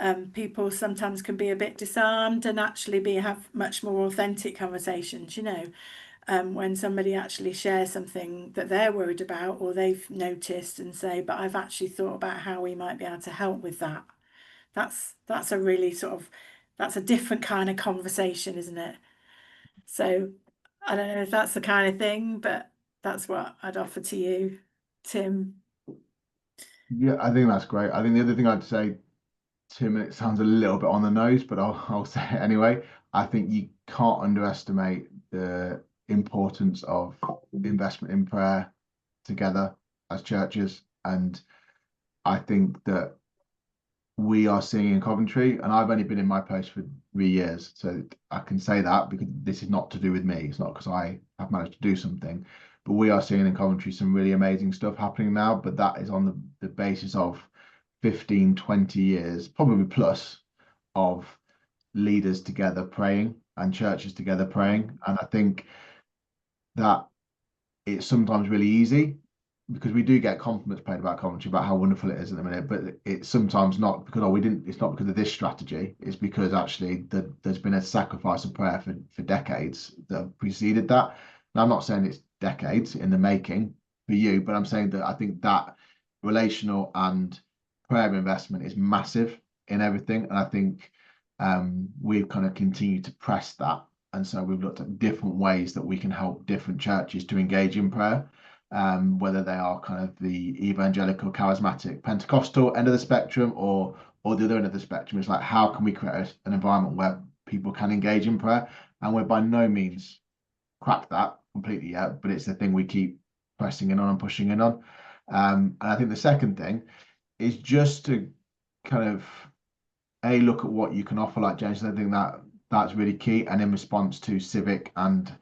of people sometimes can be a bit disarmed and actually have much more authentic conversations, when somebody actually shares something that they're worried about or they've noticed and say, but I've actually thought about how we might be able to help with that. That's a really that's a different kind of conversation, isn't it? So I don't know if that's the kind of thing, but that's what I'd offer to you, Tim. Yeah, I think that's great. I think the other thing I'd say, Tim, and it sounds a little bit on the nose, but I'll say it anyway. I think you can't underestimate the importance of investment in prayer together as churches. And I think that we are seeing in Coventry, and I've only been in my post for 3 years, so I can say that because this is not to do with me. It's not because I have managed to do something, but we are seeing in Coventry some really amazing stuff happening now. But that is on the basis of 15, 20 years, probably plus, of leaders together praying and churches together praying. And I think that it's sometimes really easy because we do get compliments paid about Coventry about how wonderful it is at the minute, but it's sometimes not because it's not because of this strategy. It's because actually there's been a sacrifice of prayer for decades that have preceded that. Now, I'm not saying it's decades in the making for you, but I'm saying that I think that relational and prayer investment is massive in everything. And I think we've kind of continued to press that. And so we've looked at different ways that we can help different churches to engage in prayer, whether they are kind of the evangelical, charismatic, Pentecostal end of the spectrum or or the other end of the spectrum is like, how can we create an environment where people can engage in prayer? And we're by no means cracked that completely yet, but it's the thing we keep pressing in on and pushing in on. And I think the second thing is just to kind of look at what you can offer, like James. I think that's really key, and in response to civic and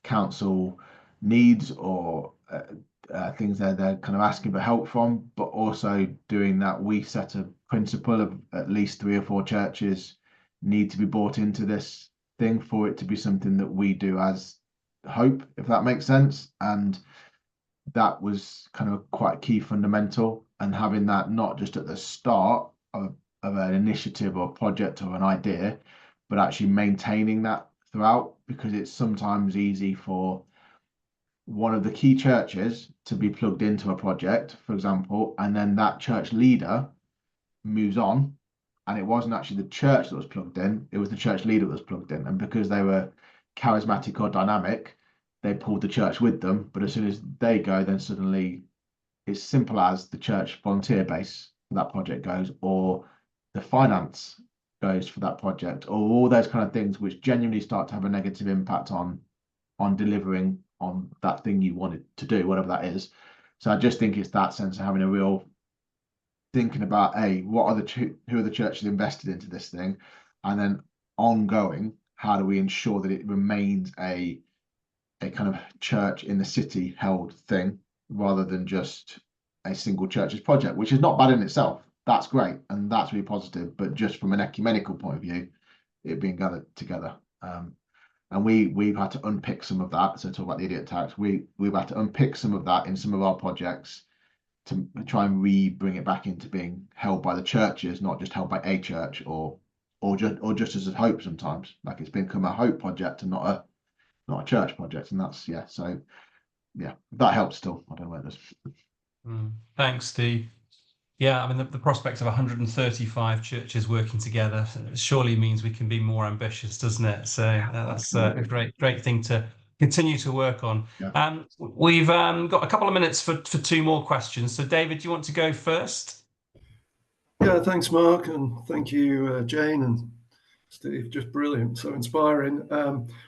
council needs or things they're kind of asking for help from, but also doing that, we set a principle of at least 3 or 4 churches need to be brought into this thing for it to be something that we do as Hope, if that makes sense. And that was kind of quite a key fundamental, and having that not just at the start of an initiative or project or an idea, but actually maintaining that throughout, because it's sometimes easy for one of the key churches to be plugged into a project, for example, and then that church leader moves on, and it wasn't actually the church that was plugged in, it was the church leader that was plugged in. And because they were charismatic or dynamic, they pulled the church with them. But as soon as they go, then suddenly it's simple as the church volunteer base for that project goes, or the finance goes for that project, or all those kind of things which genuinely start to have a negative impact on delivering on that thing you wanted to do, whatever that is. So I just think it's that sense of having a real thinking about who are the churches invested into this thing, and then ongoing, how do we ensure that it remains a kind of church in the city held thing, rather than just a single church's project, which is not bad in itself. That's great, and that's really positive, but just from an ecumenical point of view, it being gathered together. And we've had to unpick some of that. So talk about the idiot tax. We've had to unpick some of that in some of our projects to try and bring it back into being held by the churches, not just held by a church or just as a Hope sometimes. Like it's become a Hope project and not a church project. And that's so that helps still. I don't know where it is. Thanks, Steve. Yeah, I mean, the prospect of 135 churches working together surely means we can be more ambitious, doesn't it? So that's a great thing to continue to work on. Yeah. We've got a couple of minutes for 2 more questions. So David, do you want to go first? Yeah, thanks, Mark, and thank you, Jane and Steve. Just brilliant, so inspiring.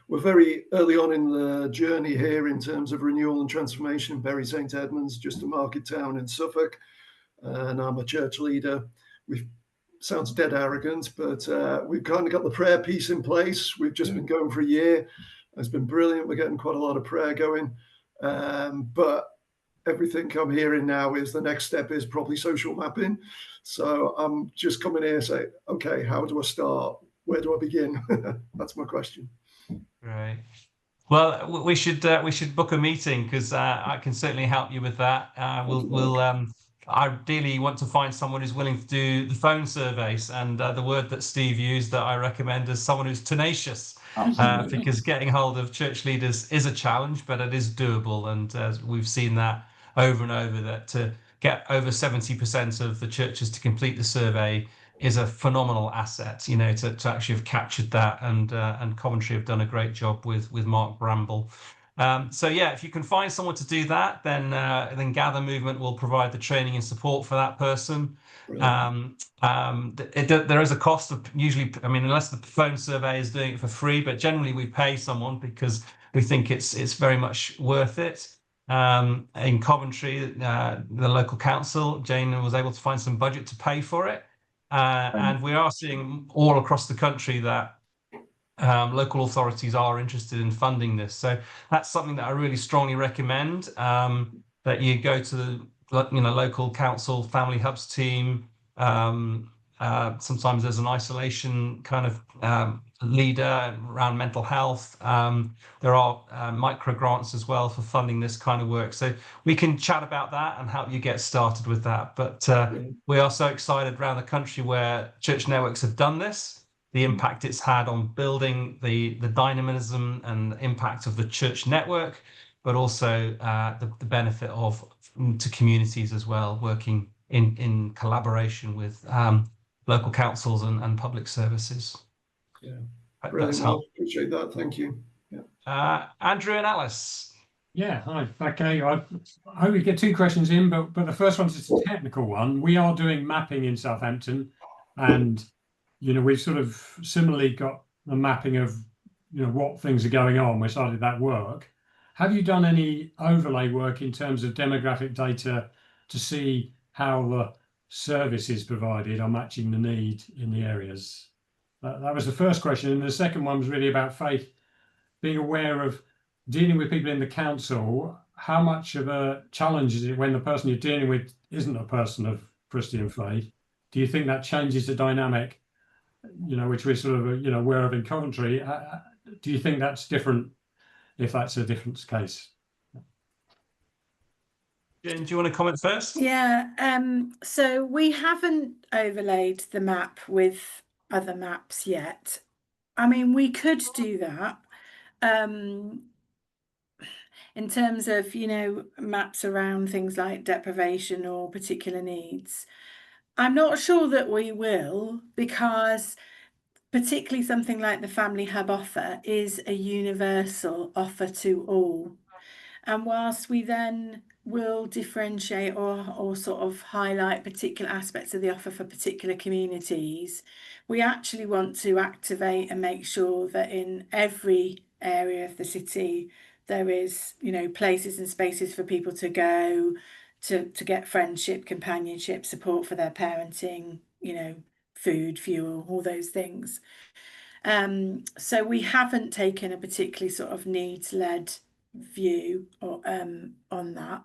We're very early on in the journey here in terms of renewal and transformation in Bury St Edmunds, just a market town in Suffolk. And I'm a church leader. Sounds dead arrogant, but we've kind of got the prayer piece in place. We've just been going for a year. It's been brilliant. We're getting quite a lot of prayer going. But everything I'm hearing now is the next step is probably social mapping. So I'm just coming here and say, okay, how do I start? Where do I begin? That's my question. Right. Well, we should book a meeting, because I can certainly help you with that. We'll ideally want to find someone who's willing to do the phone surveys, and the word that Steve used that I recommend is someone who's tenacious, because getting hold of church leaders is a challenge, but it is doable. And we've seen that over and over, that to get over 70% of the churches to complete the survey is a phenomenal asset, to actually have captured that. And Coventry have done a great job with Mark Bramble. So yeah, if you can find someone to do that, then Gather Movement will provide the training and support for that person. There is a cost of usually, unless the phone survey is doing it for free, but generally we pay someone because we think it's very much worth it. In Coventry, the local council, Jane was able to find some budget to pay for it. And we are seeing all across the country that local authorities are interested in funding this. So that's something that I really strongly recommend, that you go to the local council family hubs team. Sometimes there's an isolation kind of leader around mental health. There are micro grants as well for funding this kind of work. So we can chat about that and help you get started with that. But we are so excited around the country where church networks have done this, the impact it's had on building the dynamism and impact of the church network, but also the benefit to communities as well, working in collaboration with local councils and public services. Yeah, brilliant. I appreciate that. Thank you. Yeah. Andrew and Alice. Yeah, hi. Okay, I hope we get 2 questions in, but the first one's just a technical one. We are doing mapping in Southampton, and we've sort of similarly got the mapping of what things are going on. We started that work. Have you done any overlay work in terms of demographic data to see how the services provided are matching the need in the areas? That was the first question. And the second one was really about Faith being aware of dealing with people in the council. How much of a challenge is it when the person you're dealing with isn't a person of Christian faith? Do you think that changes the dynamic, which we're sort of, aware of in Coventry? Do you think that's different if that's a different case? Jane, do you want to comment first? Yeah, so we haven't overlaid the map with other maps yet. I mean, we could do that in terms of, maps around things like deprivation or particular needs. I'm not sure that we will, because particularly something like the Family Hub offer is a universal offer to all. And whilst we then will differentiate or sort of highlight particular aspects of the offer for particular communities, we actually want to activate and make sure that in every area of the city there is, places and spaces for people to go to get friendship, companionship, support for their parenting, food, fuel, all those things. So we haven't taken a particularly sort of needs-led view or on that.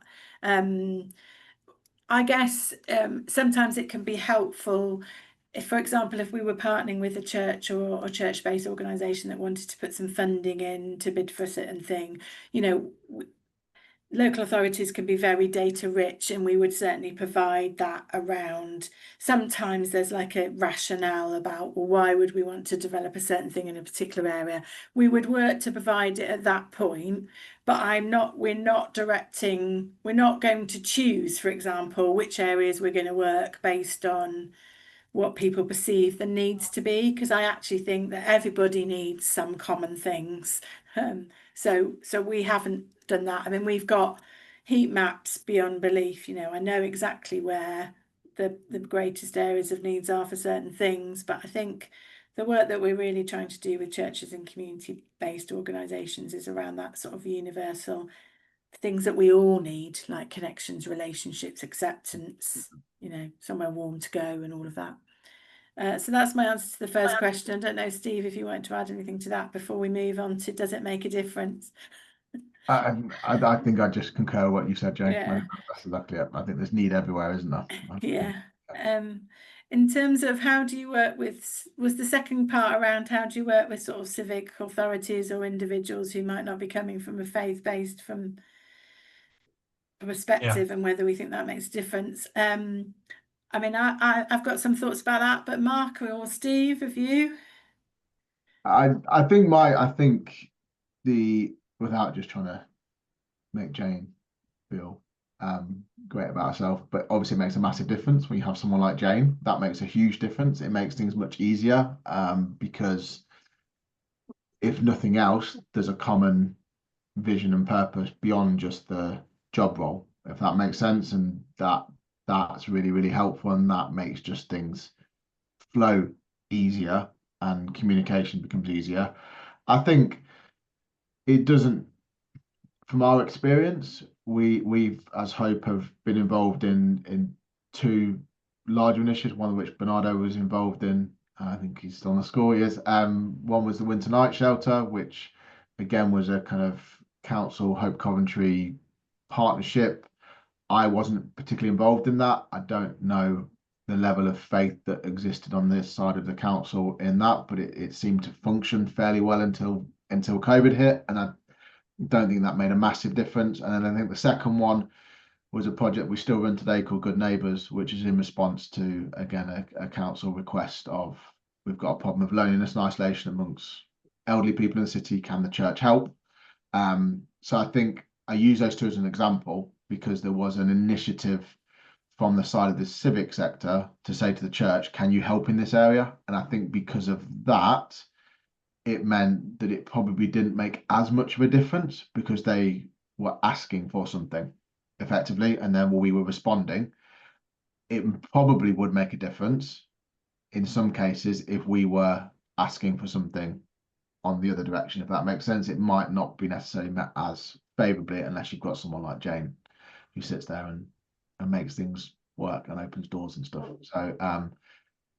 I guess sometimes it can be helpful if, for example, if we were partnering with a church or a church-based organisation that wanted to put some funding in to bid for a certain thing, local authorities can be very data rich, and we would certainly provide that around. Sometimes there's like a rationale about, well, why would we want to develop a certain thing in a particular area? We would work to provide it at that point, but we're not going to choose, for example, which areas we're going to work based on what people perceive the needs to be, because I actually think that everybody needs some common things. So we haven't done that. I mean, we've got heat maps beyond belief. I know exactly where the greatest areas of needs are for certain things, but I think the work that we're really trying to do with churches and community-based organisations is around that sort of universal things that we all need, like connections, relationships, acceptance, somewhere warm to go and all of that. So that's my answer to the first question. I don't know, Steve, if you want to add anything to that before we move on to does it make a difference? I think I just concur with what you said, Jane. Yeah. That's exactly it. I think there's need everywhere, isn't there? Yeah. In terms of how do you work with, was the second part around how do you work with sort of civic authorities or individuals who might not be coming from a faith-based perspective, and whether we think that makes a difference? I mean, I've got some thoughts about that, but Mark or Steve, have you? I think without just trying to make Jane feel great about herself, but obviously it makes a massive difference when you have someone like Jane. That makes a huge difference. It makes things much easier because if nothing else, there's a common vision and purpose beyond just the job role, if that makes sense, and that's really, really helpful, and that makes just things flow easier and communication becomes easier. I think it doesn't, from our experience, we've as Hope have been involved in two larger initiatives, one of which Bernardo was involved in. I think he's still on the school. He is. One was the Winter Night Shelter, which again was a kind of council Hope Coventry partnership. I wasn't particularly involved in that. I don't know the level of faith that existed on this side of the council in that, but it seemed to function fairly well until COVID hit, and I don't think that made a massive difference. And then I think the second one was a project we still run today called Good Neighbours, which is in response to, again, a council request of, we've got a problem of loneliness and isolation amongst elderly people in the city, can the church help? So I think I use those two as an example because there was an initiative from the side of the civic sector to say to the church, can you help in this area? And I think because of that, it meant that it probably didn't make as much of a difference because they were asking for something effectively, and then we were responding. It probably would make a difference in some cases, if we were asking for something on the other direction, if that makes sense, it might not be necessarily met as favourably unless you've got someone like Jane who sits there and makes things work and opens doors and stuff. So I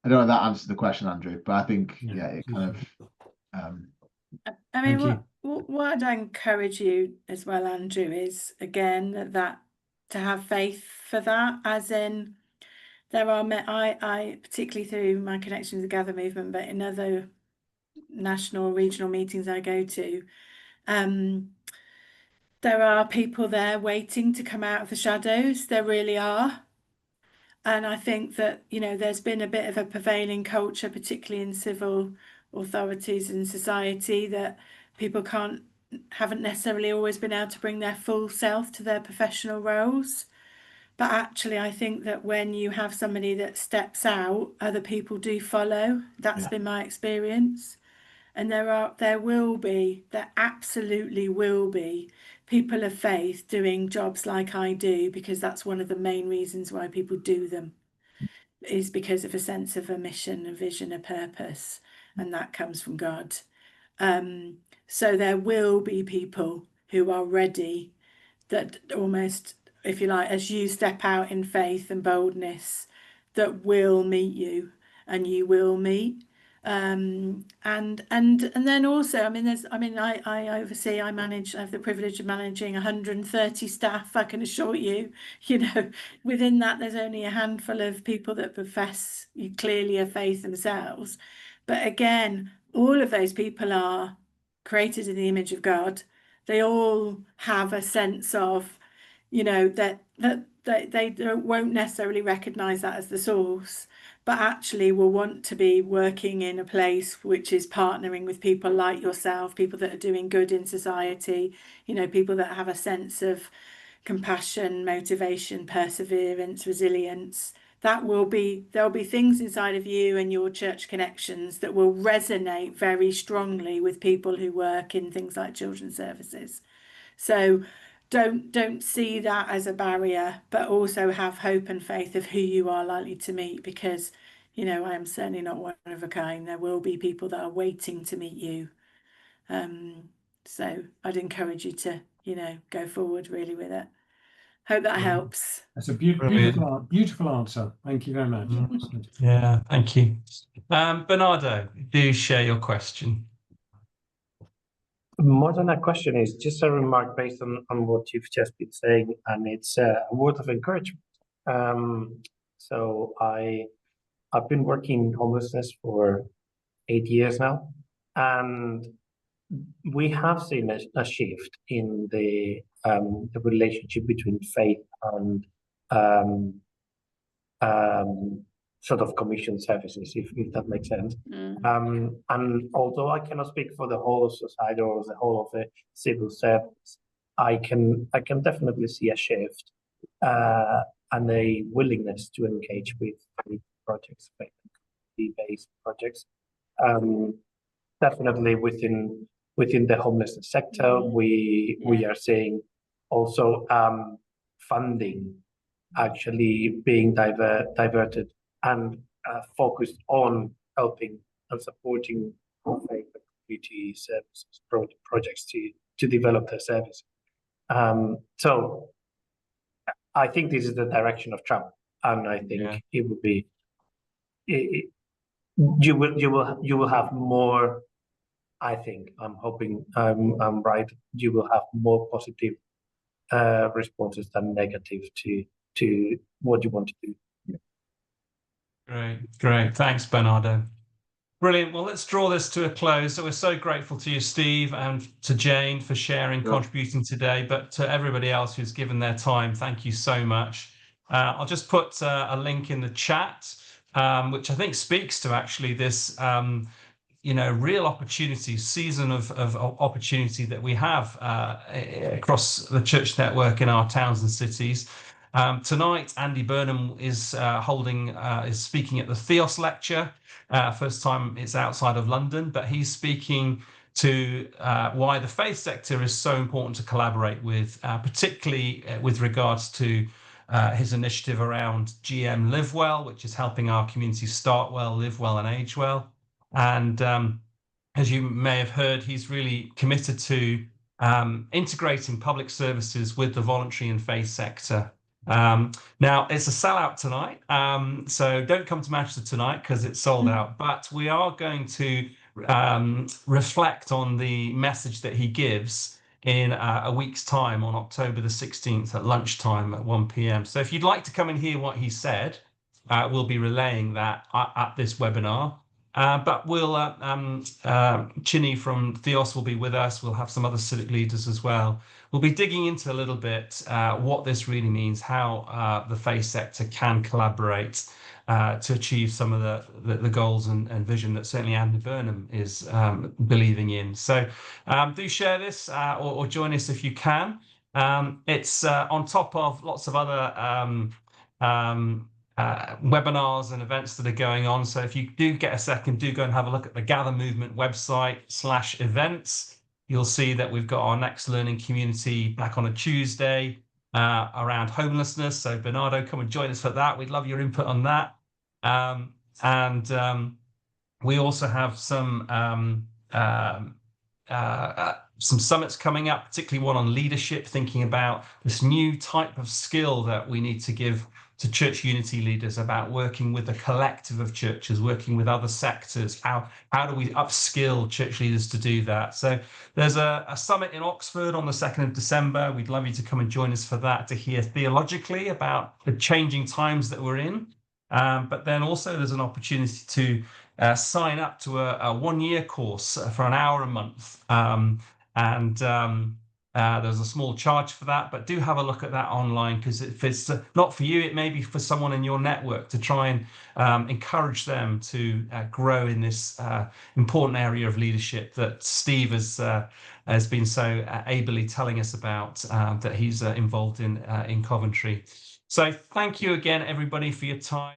don't know if that answers the question, Andrew, but I think it kind of I mean, what I'd encourage you as well, Andrew, is again that to have faith for that, as in there are I particularly through my connection with the Gather movement, but in other national regional meetings I go to, there are people there waiting to come out of the shadows. There really are. And I think that, there's been a bit of a prevailing culture, particularly in civil authorities and society, that people haven't necessarily always been able to bring their full self to their professional roles. But actually, I think that when you have somebody that steps out, other people do follow. That's been my experience. And there absolutely will be people of faith doing jobs like I do, because that's one of the main reasons why people do them, is because of a sense of a mission, a vision, a purpose, and that comes from God. So there will be people who are ready, that almost, if you like, as you step out in faith and boldness, that will meet you and you will meet. And then also, I have the privilege of managing 130 staff. I can assure you, within that there's only a handful of people that profess clearly a faith themselves. But again, all of those people are created in the image of God. They all have a sense of, that they won't necessarily recognize that as the source, but actually will want to be working in a place which is partnering with people like yourself, people that are doing good in society, people that have a sense of compassion, motivation, perseverance, resilience. There'll be things inside of you and your church connections that will resonate very strongly with people who work in things like children's services. So don't see that as a barrier, but also have hope and faith of who you are likely to meet, because I am certainly not one of a kind. There will be people that are waiting to meet you. So I'd encourage you to go forward really with it. Hope that helps. That's a beautiful answer. Thank you very much. Yeah, thank you. Bernardo, do share your question. More than a question, is just a remark based on what you've just been saying, and it's a word of encouragement. So I've been working in homelessness for 8 years now, and we have seen a shift in the relationship between faith and sort of commission services, if that makes sense. And although I cannot speak for the whole of society or the whole of the civil service, I can definitely see a shift and a willingness to engage with projects, faith-based projects. Definitely within the homelessness sector, we are seeing also funding actually being diverted and focused on helping and supporting community services projects to develop their service. So I think this is the direction of travel, and I think it would be. You will have more. I think I'm hoping I'm right. You will have more positive responses than negative to what you want to do. Great. Thanks, Bernardo. Brilliant. Well, let's draw this to a close. So we're so grateful to you, Steve, and to Jane for sharing, contributing today, but to everybody else who's given their time, thank you so much. I'll just put a link in the chat, which I think speaks to actually this real opportunity, season of opportunity that we have across the church network in our towns and cities. Tonight, Andy Burnham is speaking at the Theos lecture. First time it's outside of London, but he's speaking to why the faith sector is so important to collaborate with, particularly with regards to his initiative around GM Live Well, which is helping our community start well, live well, and age well. And as you may have heard, he's really committed to integrating public services with the voluntary and faith sector. Now, it's a sellout tonight, so don't come to Manchester tonight because it's sold out. But we are going to reflect on the message that he gives in a week's time on October the 16th at lunchtime at 1 p.m. So if you'd like to come and hear what he said, we'll be relaying that at this webinar. But we'll Chinny from Theos will be with us. We'll have some other civic leaders as well. We'll be digging into a little bit what this really means, how the faith sector can collaborate to achieve some of the goals and vision that certainly Andy Burnham is believing in. So do share this or join us if you can. It's on top of lots of other webinars and events that are going on. So if you do get a second, do go and have a look at the Gather Movement website /events. You'll see that we've got our next learning community back on a Tuesday around homelessness. So Bernardo, come and join us for that. We'd love your input on that. We also have some summits coming up, particularly one on leadership, thinking about this new type of skill that we need to give to church unity leaders about working with a collective of churches, working with other sectors. How do we upskill church leaders to do that? So there's a summit in Oxford on the 2nd of December. We'd love you to come and join us for that, to hear theologically about the changing times that we're in. But then also there's an opportunity to sign up to a one-year course for an hour a month. There's a small charge for that, but do have a look at that online, because if it's not for you, it may be for someone in your network, to try and encourage them to grow in this important area of leadership that Steve has been so ably telling us about, that he's involved in Coventry. So thank you again, everybody, for your time.